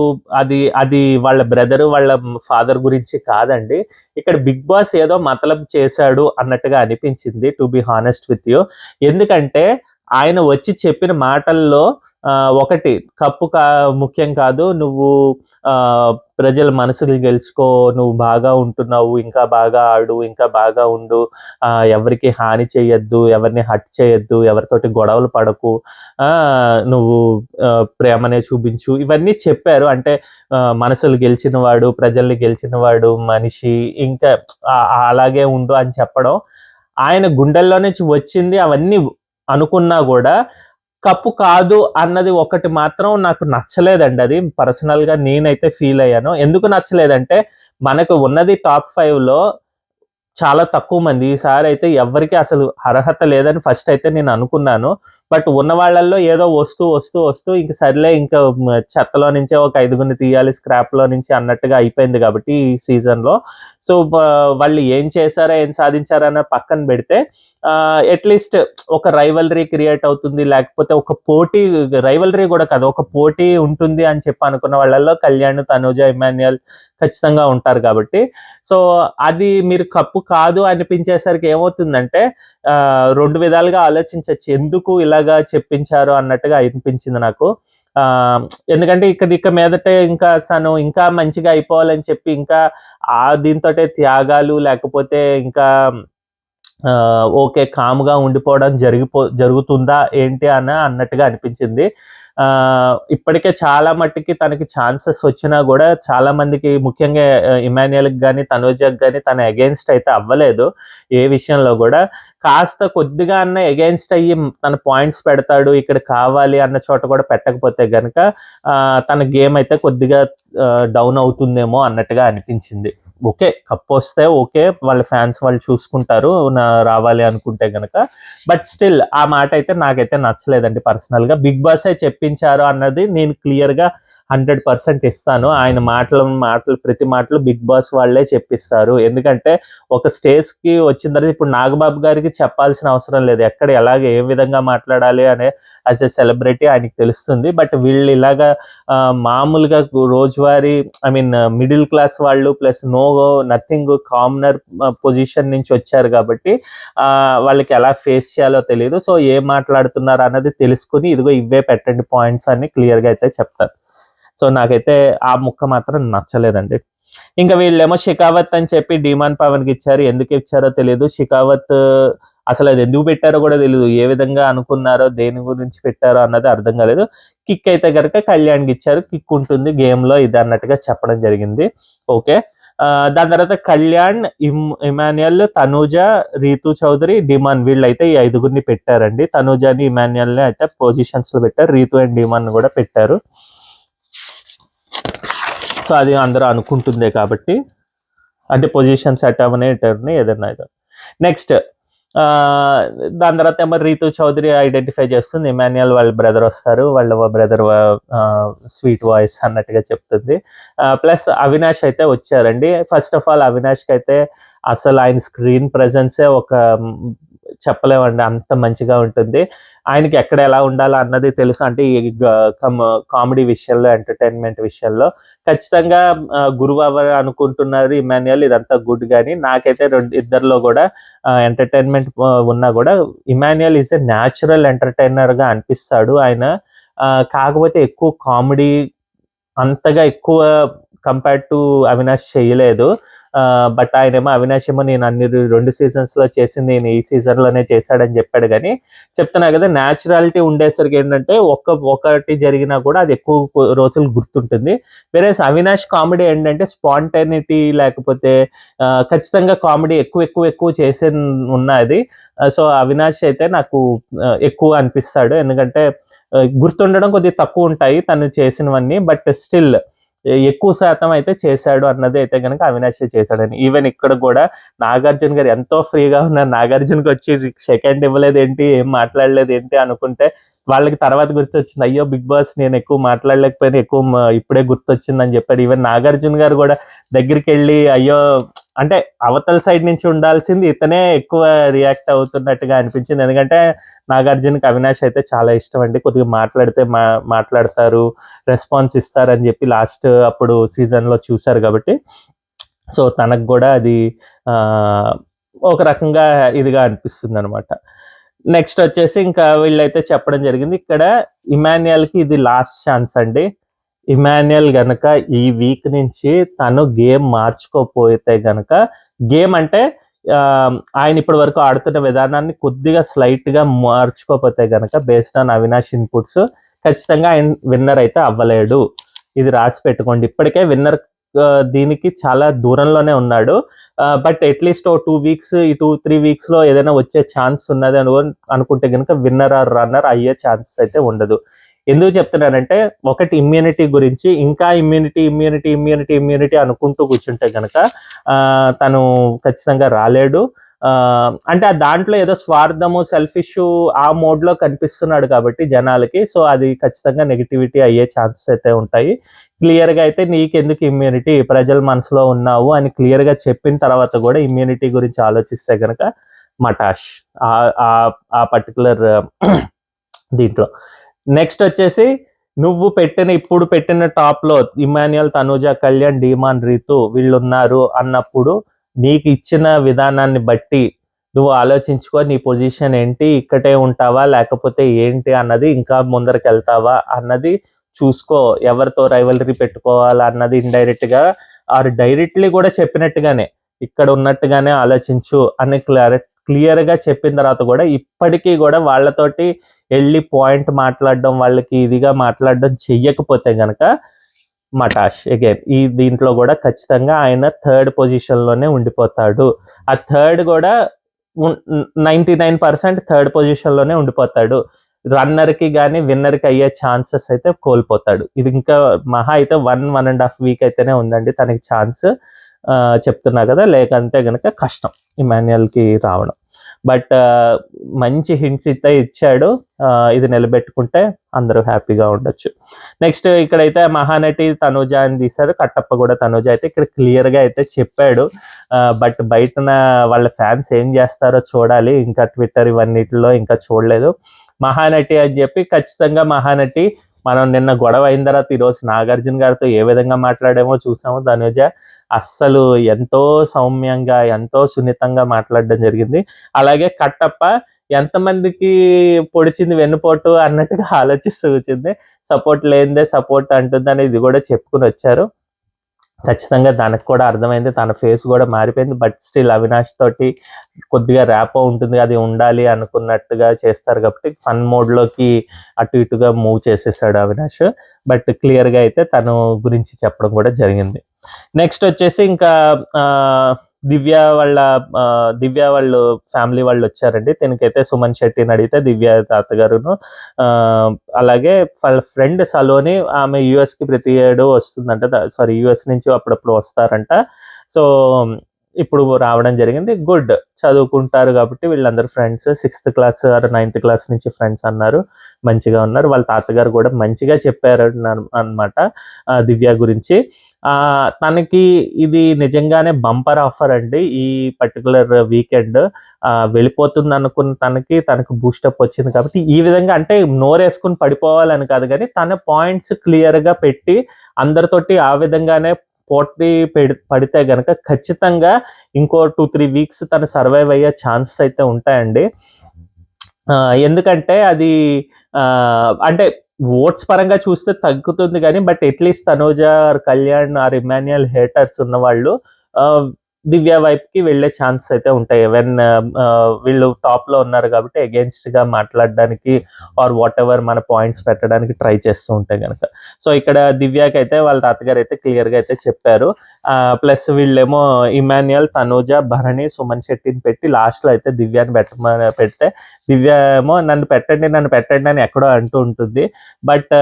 అది వాళ్ళ బ్రదర్, వాళ్ళ ఫాదర్ గురించి కాదండి. ఇక్కడ బిగ్ బాస్ ఏదో మతలబు చేశాడు అన్నట్టుగా అనిపించింది to be honest with you. ఎందుకంటే ఆయన వచ్చి చెప్పిన మాటల్లో ఒకటి కప్పు ముఖ్యం కాదు. నువ్వు ప్రజల మనసులు గెలుచుకో. నువ్వు బాగా ఉంటున్నావు. ఇంకా బాగా ఆడు. ఇంకా బాగా ఉండు. ఎవరికి హాని చేయొద్దు. ఎవరిని హర్ట్ చేయొద్దు. ఎవరితోటి గొడవలు పడకు. నువ్వు ప్రేమనే చూపించు. ఇవన్నీ చెప్పారు. అంటే మనసులు గెలిచినవాడు, ప్రజల్ని గెలిచినవాడు మనిషి. ఇంకా అలాగే ఉండు అని చెప్పడం. ఆయన గుండెల్లో నుంచి వచ్చింది అవన్నీ అనుకున్నా కూడా కప్పు కాదు అన్నది ఒకటి మాత్రం నాకు నచ్చలేదండి. అది పర్సనల్‌గా నేనైతే ఫీల్ అయ్యాను. ఎందుకు నచ్చలేదంటే మనకు ఉన్నది టాప్ 5లో చాలా తక్కువ మంది. ఈసారి అయితే ఎవ్వరికీ అసలు అర్హత లేదని ఫస్ట్ అయితే నేను అనుకున్నాను. బట్ ఉన్న వాళ్ళల్లో ఏదో వస్తూ ఇంక సర్లే ఇంకా చెత్తలో నుంచే ఒక 5గురిని తీయాలి స్క్రాప్‌లో నుంచి అన్నట్టుగా అయిపోయింది కాబట్టి ఈ సీజన్‌లో. సో వాళ్ళు ఏం చేశారో, ఏం సాధించారో అన్న పక్కన పెడితే అట్‌లీస్ట్ ఒక రైవల్రీ క్రియేట్ అవుతుంది. లేకపోతే ఒక పోటీ, రైవల్రీ కూడా కాదు, ఒక పోటీ ఉంటుంది అని చెప్పి అనుకున్న వాళ్ళల్లో కళ్యాణ్, తనూజ, ఇమాన్యుయల్ ఖచ్చితంగా ఉంటారు కాబట్టి. సో అది మీరు కప్పు కాదు అనిపించేసరికి ఏమవుతుందంటే 2 విధాలుగా ఆలోచించొచ్చు. ఎందుకు ఇలాగా చెప్పించారు అన్నట్టుగా అనిపించింది నాకు. ఎందుకంటే ఇక మీదటే ఇంకా తను ఇంకా మంచిగా అయిపోవాలని చెప్పి ఇంకా దీంతోటే త్యాగాలు లేకపోతే ఇంకా ఓకే కామ్‌గా ఉండిపోవడం జరుగుతుందా ఏంటి అన్నట్టుగా అనిపించింది. ఇప్పటికే చాలా మట్టికి తనకి ఛాన్సెస్ వచ్చినా కూడా చాలా మందికి, ముఖ్యంగా ఇమాన్యుయల్కి కానీ తనూజకి కానీ తన అగెయిన్స్ట్ అయితే అవ్వలేదు ఏ విషయంలో కూడా. కాస్త కొద్దిగా అన్న అగెయిన్స్ట్ అయ్యి తన పాయింట్స్ పెడతాడు, ఇక్కడ కావాలి అన్న చోట కూడా పెట్టకపోతే గనక తన గేమ్ అయితే కొద్దిగా డౌన్ అవుతుందేమో అన్నట్టుగా అనిపించింది. ఓకే, కప్ వస్తే ఓకే, వాళ్ళ ఫ్యాన్స్ వాళ్ళు చూసుకుంటారు రావాలి అనుకుంటే గనక. బట్ స్టిల్ ఆ మాట అయితే నాకైతే నచ్చలేదండి పర్సనల్గా. బిగ్ బాస్ చెప్పించారు అన్నది నేను క్లియర్గా 100% ఇస్తాను. ఆయన మాటలు ప్రతి మాటలు బిగ్ బాస్ వాళ్ళే చెప్పిస్తారు. ఎందుకంటే ఒక స్టేజ్కి వచ్చిన తర్వాత ఇప్పుడు నాగబాబు గారికి చెప్పాల్సిన అవసరం లేదు, ఎక్కడ ఎలాగ ఏ విధంగా మాట్లాడాలి అనే యాజ్ ఎ సెలబ్రిటీ ఆయనకి తెలుస్తుంది. బట్ వీళ్ళు ఇలాగా మామూలుగా రోజువారీ మిడిల్ క్లాస్ వాళ్ళు ప్లస్ నథింగ్ కామనర్ పొజిషన్ నుంచి వచ్చారు కాబట్టి వాళ్ళకి ఎలా ఫేస్ చేయాలో తెలియదు. సో ఏం మాట్లాడుతున్నారు అన్నది తెలుసుకుని ఇదిగో ఇవే పెట్టండి పాయింట్స్ అని క్లియర్గా అయితే చెప్తారు. సో నాకైతే ఆ ముక్క మాత్రం నచ్చలేదండి. ఇంకా వీళ్ళేమో షెకావత్ అని చెప్పి డిమాన్ పవన్కి ఇచ్చారు. ఎందుకు ఇచ్చారో తెలియదు. షెకావత్ అసలు అది ఎందుకు పెట్టారో కూడా తెలియదు, ఏ విధంగా అనుకున్నారో, దేని గురించి పెట్టారో అన్నది అర్థం కాలేదు. కిక్ అయితే కనుక కళ్యాణ్కి ఇచ్చారు, కిక్ ఉంటుంది గేమ్లో ఇది అన్నట్టుగా చెప్పడం జరిగింది. ఓకే, దాని తర్వాత కళ్యాణ్, ఇమాన్యుయల్, తనూజ, రీతు చౌదరి, డిమాన్ వీళ్ళైతే ఈ 5గురిని పెట్టారండి. తనూజని ఇమాన్యుయల్ని అయితే పొజిషన్స్లో పెట్టారు, రీతు అండ్ డిమాన్ కూడా పెట్టారు. సో అది అందరూ అనుకుంటుందే కాబట్టి, అంటే పొజిషన్ సెట్ అవనేటర్ని ఏదన్నా అయితే. నెక్స్ట్ దాని తర్వాత ఏమో రీతు చౌదరి ఐడెంటిఫై చేస్తుంది, ఇమాన్యుయల్ వాళ్ళ బ్రదర్ వస్తారు, వాళ్ళ బ్రదర్ స్వీట్ వాయిస్ అన్నట్టుగా చెప్తుంది. ప్లస్ అవినాష్ అయితే వచ్చారండి. ఫస్ట్ ఆఫ్ ఆల్ అవినాష్కి అయితే అసలు ఆయన స్క్రీన్ ప్రెజెన్సే ఒక చెప్పలేమండి, అంత మంచిగా ఉంటుంది. ఆయనకి ఎక్కడ ఎలా ఉండాలో అన్నది తెలుసు. అంటే ఈ కామెడీ విషయంలో, ఎంటర్టైన్మెంట్ విషయంలో ఖచ్చితంగా గురువు ఎవరు అనుకుంటున్నారు ఇమాన్యుయల్, ఇదంతా గుడ్. కానీ నాకైతే ఇద్దరిలో కూడా ఎంటర్టైన్మెంట్ ఉన్నా కూడా ఇమాన్యుయల్ ఈజ్ ఎ న్యాచురల్ ఎంటర్టైనర్గా అనిపిస్తాడు ఆయన. కాకపోతే ఎక్కువ కామెడీ అంతగా ఎక్కువ కంపేర్డ్ టు అవినాష్ చేయలేదు. బట్ ఆయనేమో అవినాష్ ఏమో నేను అన్ని 2 సీజన్స్లో చేసింది నేను ఈ సీజన్లోనే చేశాడని చెప్పాడు. కానీ చెప్తున్నా కదా, న్యాచురాలిటీ ఉండేసరికి ఏంటంటే ఒకటి జరిగినా కూడా అది ఎక్కువ రోజులు గుర్తుంటుంది. వేరే అవినాష్ కామెడీ ఏంటంటే స్పాంటైనిటీ, లేకపోతే ఖచ్చితంగా కామెడీ ఎక్కువ చేసే ఉన్నది. సో అవినాష్ అయితే నాకు ఎక్కువ అనిపిస్తాడు, ఎందుకంటే గుర్తుండడం కొద్దిగా తక్కువ ఉంటాయి తను చేసినవన్నీ, బట్ స్టిల్ ఎక్కువ శాతం అయితే చేశాడు అన్నది అయితే కనుక అవినాష్ చేశాడని. ఈవెన్ ఇక్కడ కూడా నాగార్జున గారు ఎంతో ఫ్రీగా ఉన్నారు, నాగార్జునకి వచ్చి సెకండ్ ఇవ్వలేదు ఏంటి, ఏం మాట్లాడలేదు ఏంటి అనుకుంటే వాళ్ళకి తర్వాత గుర్తొచ్చింది, అయ్యో బిగ్ బాస్ నేను ఎక్కువ మాట్లాడలేకపోయినా ఎక్కువ ఇప్పుడే గుర్తొచ్చిందని చెప్పాడు. ఈవెన్ నాగార్జున గారు కూడా దగ్గరికి వెళ్ళి అయ్యో, అంటే అవతల సైడ్ నుంచి ఉండాల్సింది ఇతనే ఎక్కువ రియాక్ట్ అవుతున్నట్టుగా అనిపించింది. ఎందుకంటే నాగార్జునకి అవినాష్ అయితే చాలా ఇష్టం అండి, కొద్దిగా మాట్లాడితే మాట్లాడతారు, రెస్పాన్స్ ఇస్తారని చెప్పి లాస్ట్ అప్పుడు సీజన్లో చూశారు కాబట్టి. సో తనకు కూడా అది ఒక రకంగా ఇదిగా అనిపిస్తుంది అనమాట. నెక్స్ట్ వచ్చేసి ఇంకా వీళ్ళైతే చెప్పడం జరిగింది, ఇక్కడ ఇమాన్యుయల్కి ఇది లాస్ట్ ఛాన్స్ అండి. ఇమాన్యుయల్ గనక ఈ వీక్ నుంచి తను గేమ్ మార్చుకోపోతే గనక, గేమ్ అంటే ఆయన ఇప్పటి వరకు ఆడుతున్న విధానాన్ని కొద్దిగా స్లైట్గా మార్చుకోపోతే గనక బేస్డ్ ఆన్ అవినాష్ ఇన్పుట్స్, ఖచ్చితంగా ఆయన విన్నర్ అయితే అవ్వలేడు. ఇది రాసి పెట్టుకోండి. ఇప్పటికే విన్నర్ దీనికి చాలా దూరంలోనే ఉన్నాడు. బట్ అట్లీస్ట్ 2 వీక్స్, ఈ 2-3 వీక్స్లో ఏదైనా వచ్చే ఛాన్స్ ఉన్నది అనుకుంటే కనుక విన్నర్ ఆర్ రన్నర్ అయ్యే ఛాన్సెస్ అయితే ఉండదు. ఎందుకు చెప్తున్నానంటే, ఒకటి ఇమ్యూనిటీ గురించి, ఇంకా ఇమ్యూనిటీ అనుకుంటూ కూర్చుంటే కనుక తను ఖచ్చితంగా రాలేడు. అంటే దాంట్లో ఏదో స్వార్థము, సెల్ఫిష్ ఆ మోడ్లో కనిపిస్తున్నాడు కాబట్టి జనాలకి. సో అది ఖచ్చితంగా నెగిటివిటీ అయ్యే ఛాన్సెస్ అయితే ఉంటాయి. క్లియర్గా అయితే నీకెందుకు ఇమ్యూనిటీ, ప్రజల మనసులో ఉన్నావు అని క్లియర్గా చెప్పిన తర్వాత కూడా ఇమ్యూనిటీ గురించి ఆలోచిస్తే కనుక మటాష్ ఆ పర్టికులర్ దీంట్లో. నెక్స్ట్ వచ్చేసి నువ్వు ఇప్పుడు పెట్టిన టాప్లో ఇమాన్యుయల్, తనూజ, కళ్యాణ్, డిమాన్, రీతు వీళ్ళు ఉన్నారు అన్నప్పుడు నీకు ఇచ్చిన విధానాన్ని బట్టి నువ్వు ఆలోచించుకో, నీ పొజిషన్ ఏంటి, ఇక్కడే ఉంటావా లేకపోతే ఏంటి అన్నది, ఇంకా ముందరికి వెళ్తావా అన్నది చూసుకో. ఎవరితో రైవలరీ పెట్టుకోవాలా అన్నది ఇండైరెక్ట్గా ఆర్ డైరెక్ట్లీ కూడా చెప్పినట్టుగానే ఇక్కడ ఉన్నట్టుగానే ఆలోచించు అని క్లియర్గా చెప్పిన తర్వాత కూడా ఇప్పటికీ కూడా వాళ్ళతోటి వెళ్ళి పాయింట్ మాట్లాడడం, వాళ్ళకి ఇదిగా మాట్లాడడం చెయ్యకపోతే గనక మటాష్ అగైన్ ఈ దీంట్లో కూడా ఖచ్చితంగా ఆయన థర్డ్ పొజిషన్లోనే ఉండిపోతాడు. ఆ థర్డ్ కూడా 99% థర్డ్ పొజిషన్లోనే ఉండిపోతాడు. రన్నర్కి కానీ విన్నర్కి అయ్యే ఛాన్సెస్ అయితే కోల్పోతాడు. ఇది ఇంకా మహా అయితే 1.5 వీక్ అయితేనే ఉందండి తనకి ఛాన్స్. చెప్తున్నా కదా, లేకంటే గనక కష్టం ఇమాన్యుయల్కి రావడం. బట్ మంచి హింట్స్ అయితే ఇచ్చాడు. ఇది నిలబెట్టుకుంటే అందరూ హ్యాపీగా ఉండొచ్చు. నెక్స్ట్ ఇక్కడైతే మహానటి తనూజ అని తీశారు. కట్టప్ప కూడా తనూజ అయితే ఇక్కడ క్లియర్గా అయితే చెప్పాడు. బట్ బయటన వాళ్ళ ఫ్యాన్స్ ఏం చేస్తారో చూడాలి. ఇంకా ట్విట్టర్ ఇవన్నిటిలో ఇంకా చూడలేదు. మహానటి అని చెప్పి ఖచ్చితంగా మహానటి. మనం నిన్న గొడవ అయిన తర్వాత ఈరోజు నాగార్జున గారితో ఏ విధంగా మాట్లాడామో చూసాము. తనూజ అస్సలు ఎంతో సౌమ్యంగా, ఎంతో సున్నితంగా మాట్లాడడం జరిగింది. అలాగే కట్టప్ప ఎంతమందికి పొడిచింది వెన్నుపోటు అన్నట్టుగా ఆలోచిస్తూ వచ్చింది. సపోర్ట్ లేనిదే సపోర్ట్ అంటుంది అని ఇది కూడా చెప్పుకుని వచ్చారు. ఖచ్చితంగా తనకు కూడా అర్థమైంది. తన ఫేస్ కూడా మారిపోయింది. బట్ స్టిల్ అవినాష్ తోటి కొద్దిగా ర్యాపో ఉంటుంది, అది ఉండాలి అనుకున్నట్టుగా చేస్తారు కాబట్టి ఫన్ మోడ్లోకి అటు ఇటుగా మూవ్ చేసేసాడు అవినాష్. బట్ క్లియర్గా అయితే తను గురించి చెప్పడం కూడా జరిగింది. నెక్స్ట్ వచ్చేసి ఇంకా దివ్య వాళ్ళు ఫ్యామిలీ వాళ్ళు వచ్చారండి. దీనికైతే సుమన్ శెట్టిని అడిగితే దివ్య తాతగారును, అలాగే వాళ్ళ ఫ్రెండ్ సలోని, ఆమె యుఎస్కి ప్రతి ఏడు వస్తుందంట. సారీ, యుఎస్ నుంచి అప్పుడప్పుడు వస్తారంట. సో ఇప్పుడు రావడం జరిగింది. గుడ్, చదువుకుంటారు కాబట్టి వీళ్ళందరూ friends. 6th class or 9th class నుంచి ఫ్రెండ్స్ అన్నారు. మంచిగా ఉన్నారు. వాళ్ళ తాతగారు కూడా మంచిగా చెప్పారు అన్నమాట దివ్య గురించి. తనకి ఇది నిజంగానే బంపర్ ఆఫర్ అండి. ఈ పర్టికులర్ వీకెండ్ వెళ్ళిపోతుంది అనుకున్న తనకు బూస్టప్ వచ్చింది కాబట్టి ఈ విధంగా, అంటే నోరేసుకుని పడిపోవాలని కాదు కానీ తన పాయింట్స్ క్లియర్గా పెట్టి అందరితోటి ఆ విధంగానే పోటీ పడితే గనక ఖచ్చితంగా ఇంకో 2-3 వీక్స్ తను సర్వైవ్ అయ్యే ఛాన్సెస్ అయితే ఉంటాయండి. ఎందుకంటే అది అంటే ఓట్స్ పరంగా చూస్తే తగ్గుతుంది కానీ, but at least Tanuja or Kalyan or Emmanuel haters ఉన్న వాళ్ళు దివ్య వైపుకి వెళ్ళే ఛాన్స్ అయితే ఉంటాయి. వెన్ వీళ్ళు టాప్లో ఉన్నారు కాబట్టి అగేన్స్ట్గా మాట్లాడడానికి ఆర్ వాట్ ఎవర్ మన పాయింట్స్ పెట్టడానికి ట్రై చేస్తూ ఉంటాయి కనుక. సో ఇక్కడ దివ్యకి అయితే వాళ్ళ తాతగారు అయితే క్లియర్గా అయితే చెప్పారు. ప్లస్ వీళ్ళేమో ఇమాన్యుయల్, తనూజ, భరణి, సుమన్ శెట్టిని పెట్టి లాస్ట్లో అయితే దివ్యాని పెడితే దివ్య ఏమో నన్ను పెట్టండి అని ఎక్కడో అంటూ ఉంటుంది. బట్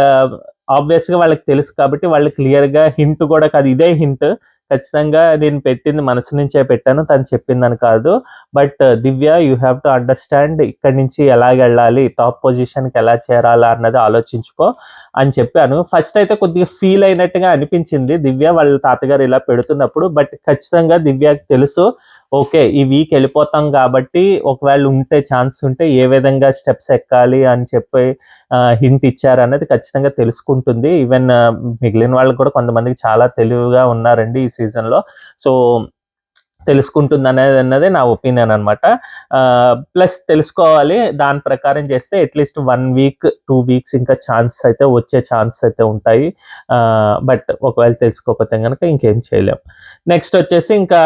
ఆబ్వియస్గా వాళ్ళకి తెలుసు కాబట్టి వాళ్ళు క్లియర్గా హింట్ కూడా కాదు, ఇదే హింట్. ఖచ్చితంగా నేను పెట్టింది మనసు నుంచే పెట్టాను, తను చెప్పిందని కాదు. But Divya, you have to understand ఇక్కడి నుంచి ఎలాగెళ్ళాలి, టాప్ పొజిషన్కి ఎలా చేరాలా అన్నది ఆలోచించుకో అని చెప్పాను. ఫస్ట్ అయితే కొద్దిగా ఫీల్ అయినట్టుగా అనిపించింది దివ్య వాళ్ళ తాతగారు ఇలా పెడుతున్నప్పుడు. బట్ ఖచ్చితంగా దివ్యకి తెలుసు, ఓకే ఈ వీక్ వెళ్ళిపోతాం కాబట్టి ఒకవేళ ఉంటే ఛాన్స్ ఉంటే ఏ విధంగా స్టెప్స్ ఎక్కాలి అని చెప్పి హింట్ ఇచ్చారు అన్నది ఖచ్చితంగా తెలుసుకుంటుంది. ఈవెన్ మిగిలిన వాళ్ళు కూడా కొంతమందికి చాలా తెలివిగా ఉన్నారండి ఈ సీజన్లో. సో తెలుసుకుంటుంది అన్నదే నా ఒపీనియన్ అనమాట. ప్లస్ తెలుసుకోవాలి, దాని ప్రకారం చేస్తే అట్లీస్ట్ 1 వీక్ 2 వీక్స్ ఇంకా వచ్చే ఛాన్స్ అయితే ఉంటాయి. బట్ ఒకవేళ తెలుసుకోకపోతే కనుక ఇంకేం చేయలేం. నెక్స్ట్ వచ్చేసి ఇంకా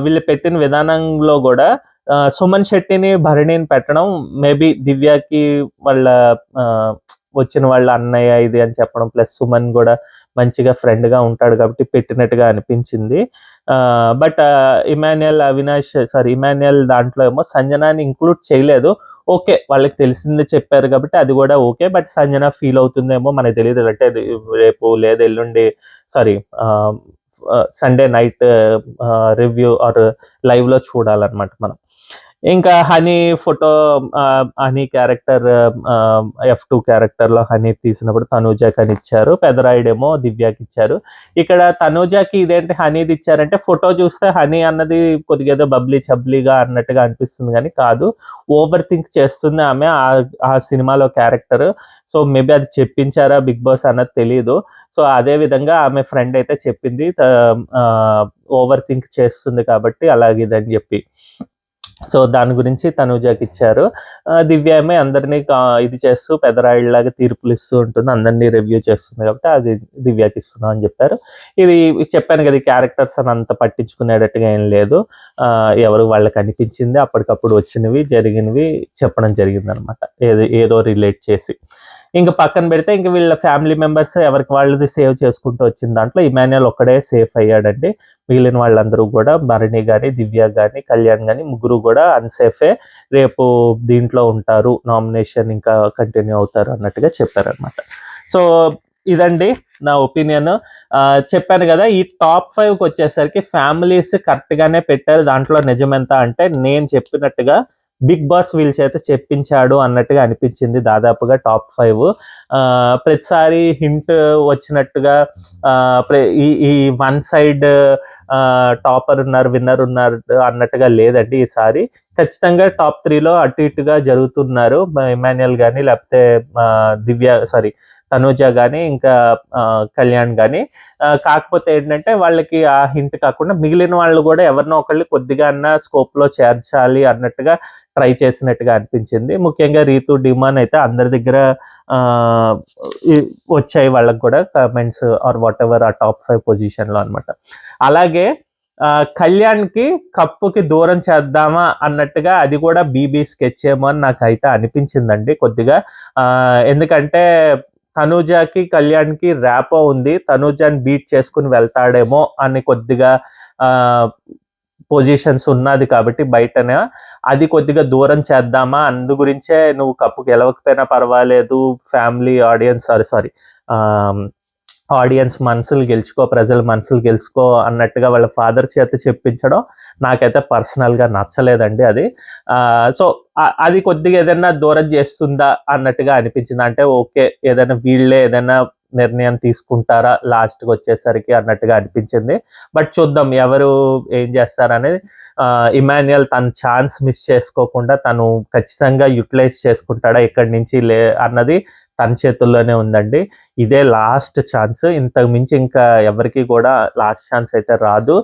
వీళ్ళు పెట్టిన విధానంలో కూడా సుమన్ శెట్టిని, భరణిని పెట్టడం మేబీ దివ్యకి వాళ్ళ వచ్చిన వాళ్ళ అన్నయ్య ఇది అని చెప్పడం, ప్లస్ సుమన్ కూడా మంచిగా ఫ్రెండ్గా ఉంటాడు కాబట్టి పెట్టినట్టుగా అనిపించింది. బట్ ఇమాన్యుయల్ దాంట్లో ఏమో సంజనాని ఇంక్లూడ్ చేయలేదు. ఓకే, వాళ్ళకి తెలిసింది చెప్పారు కాబట్టి అది కూడా ఓకే. బట్ సంజన ఫీల్ అవుతుందేమో మనకు తెలియదు. అంటే రేపు లేదా ఎల్లుండి సండే నైట్ రివ్యూ ఆర్ లైవ్లో చూడాలన్నమాట మనం. ఇంకా honey photo, honey character F2 క్యారెక్టర్లో హనీ తీసినప్పుడు తనూజకి అని ఇచ్చారు, పెదరాయుడేమో దివ్యకి ఇచ్చారు. ఇక్కడ తనూజకి ఇదేంటి హనీది ఇచ్చారంటే ఫోటో చూస్తే హనీ అన్నది కొద్దిగా ఏదో బబ్లీ చబ్లీగా అన్నట్టుగా అనిపిస్తుంది కానీ కాదు, ఓవర్ థింక్ చేస్తుంది ఆమె ఆ సినిమాలో క్యారెక్టర్. సో మేబీ అది చెప్పించారా బిగ్ బాస్ అన్నది తెలియదు. సో అదే విధంగా ఆమె ఫ్రెండ్ అయితే చెప్పింది, ఓవర్ థింక్ చేస్తుంది కాబట్టి అలాగిదని చెప్పి. సో దాని గురించి తనూజకి ఇచ్చారు. దివ్య ఏమో అందరినీ ఇది చేస్తూ పెద్దరాయుడులాగా తీర్పులు ఇస్తూ ఉంటుంది, అందరినీ రివ్యూ చేస్తుంది కాబట్టి అది దివ్యకి ఇస్తున్నాం అని చెప్పారు. ఇది చెప్పాను కదా, ఈ క్యారెక్టర్స్ అని అంత పట్టించుకునేటట్టుగా ఏం లేదు. ఎవరు వాళ్ళకి అనిపించింది అప్పటికప్పుడు వచ్చినవి జరిగినవి చెప్పడం జరిగిందనమాట, ఏదో రిలేట్ చేసి. ఇంకా పక్కన పెడితే ఇంక వీళ్ళ ఫ్యామిలీ మెంబర్స్ ఎవరికి వాళ్ళది సేవ్ చేసుకుంటూ వచ్చిన దాంట్లో ఇమాన్యుయల్ ఒక్కడే సేఫ్ అయ్యాడండి. మిగిలిన వాళ్ళందరూ కూడా భరణి కానీ, దివ్య కానీ, కళ్యాణ్ కానీ ముగ్గురు కూడా అన్సేఫే, రేపు దీంట్లో ఉంటారు, నామినేషన్ ఇంకా కంటిన్యూ అవుతారు అన్నట్టుగా చెప్పారనమాట. సో ఇదండి నా ఒపీనియన్. చెప్పాను కదా, ఈ టాప్ 5కి వచ్చేసరికి ఫ్యామిలీస్ కరెక్ట్గానే పెట్టారు. దాంట్లో నిజమెంత అంటే నేను చెప్పినట్టుగా బిగ్ బాస్ వీళ్ళ చేత చెప్పించాడు అన్నట్టుగా అనిపించింది. దాదాపుగా టాప్ 5 ప్రతిసారి హింట్ వచ్చినట్టుగా ఈ వన్ సైడ్ టాపర్ ఉన్నారు, విన్నర్ ఉన్నారు అన్నట్టుగా లేదండి. ఈసారి ఖచ్చితంగా టాప్ 3లో అటు ఇటుగా జరుగుతున్నారు. ఇమాన్యుయల్ కానీ, లేకపోతే తనూజ కానీ, ఇంకా కళ్యాణ్ కానీ. కాకపోతే ఏంటంటే వాళ్ళకి ఆ హింట్ కాకుండా మిగిలిన వాళ్ళు కూడా ఎవరినో ఒకళ్ళు కొద్దిగా అన్న స్కోప్లో చేర్చాలి అన్నట్టుగా ట్రై చేసినట్టుగా అనిపించింది. ముఖ్యంగా రీతు, డిమాన్ అయితే అందరి దగ్గర వచ్చాయి వాళ్ళకి కూడా కమెంట్స్ ఆర్ వాట్ ఎవర్ ఆ టాప్ 5 పొజిషన్లో అనమాట. అలాగే కళ్యాణ్కి కప్పుకి దూరం చేద్దామా అన్నట్టుగా అది కూడా బీబీ స్కెచ్ ఏమో అని నాకైతే అనిపించిందండి కొద్దిగా. ఎందుకంటే తనూజకి కళ్యాణ్కి ర్యాపో ఉంది, తనూజని బీట్ చేసుకుని వెళ్తాడేమో అని కొద్దిగా పొజిషన్స్ ఉన్నది కాబట్టి బయటనే అది కొద్దిగా దూరం చేద్దామా, అందు గురించే నువ్వు కప్పు గెలవకపోయినా పర్వాలేదు, ఫ్యామిలీ ఆడియన్స్ మనసులు గెలుచుకో, ప్రజల మనసులు గెలుచుకో అన్నట్టుగా వాళ్ళ ఫాదర్ చేత చెప్పించడం నాకైతే పర్సనల్గా నచ్చలేదండి అది. సో అది కొద్దిగా ఏదైనా దూరం చేస్తుందా అన్నట్టుగా అనిపించింది. అంటే ఓకే, ఏదైనా వీళ్ళే ఏదైనా నిర్ణయం తీసుకుంటారా లాస్ట్కి వచ్చేసరికి అన్నట్టుగా అనిపించింది. బట్ చూద్దాం ఎవరు ఏం చేస్తారనేది. ఇమాన్యుయల్ తన ఛాన్స్ మిస్ చేసుకోకుండా తను ఖచ్చితంగా యూటిలైజ్ చేసుకుంటాడా ఇక్కడి నుంచి అన్నది తన చేతుల్లోనే ఉందండి. ఇదే లాస్ట్ ఛాన్స్, ఇంతకు మించి ఇంకా ఎవరికి కూడా లాస్ట్ ఛాన్స్ అయితే రాదు.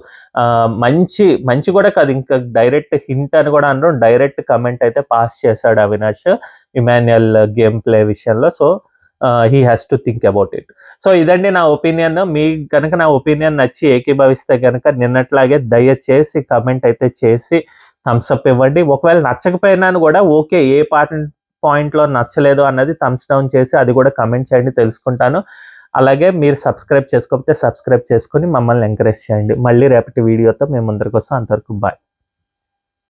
మంచి కూడా కాదు, ఇంకా డైరెక్ట్ హింట్ అని కూడా అనరు, డైరెక్ట్ కమెంట్ అయితే పాస్ చేశాడు అవినాష్ ఇమాన్యుయల్ గేమ్ ప్లే విషయంలో. So he has to think about it. So ఇదండి నా ఒపీనియన్. మీకు కనుక నా ఒపీనియన్ నచ్చి ఏకీభవిస్తే కనుక నిన్నట్లాగే దయచేసి కమెంట్ అయితే చేసి థమ్స్అప్ ఇవ్వండి. ఒకవేళ నచ్చకపోయినా కూడా ఓకే, ఏ పాయింట్లో నచ్చలేదు అన్నది థమ్స్ డౌన్ చేసి అది కూడా కమెంట్ చేయండి, తెలుసుకుంటాను. అలాగే మీరు సబ్స్క్రైబ్ చేసుకోకపోతే సబ్స్క్రైబ్ చేసుకుని మమ్మల్ని ఎంకరేజ్ చేయండి. మళ్ళీ రేపటి వీడియోతో మేము ముందరికి వస్తాం. అంతవరకు బాయ్.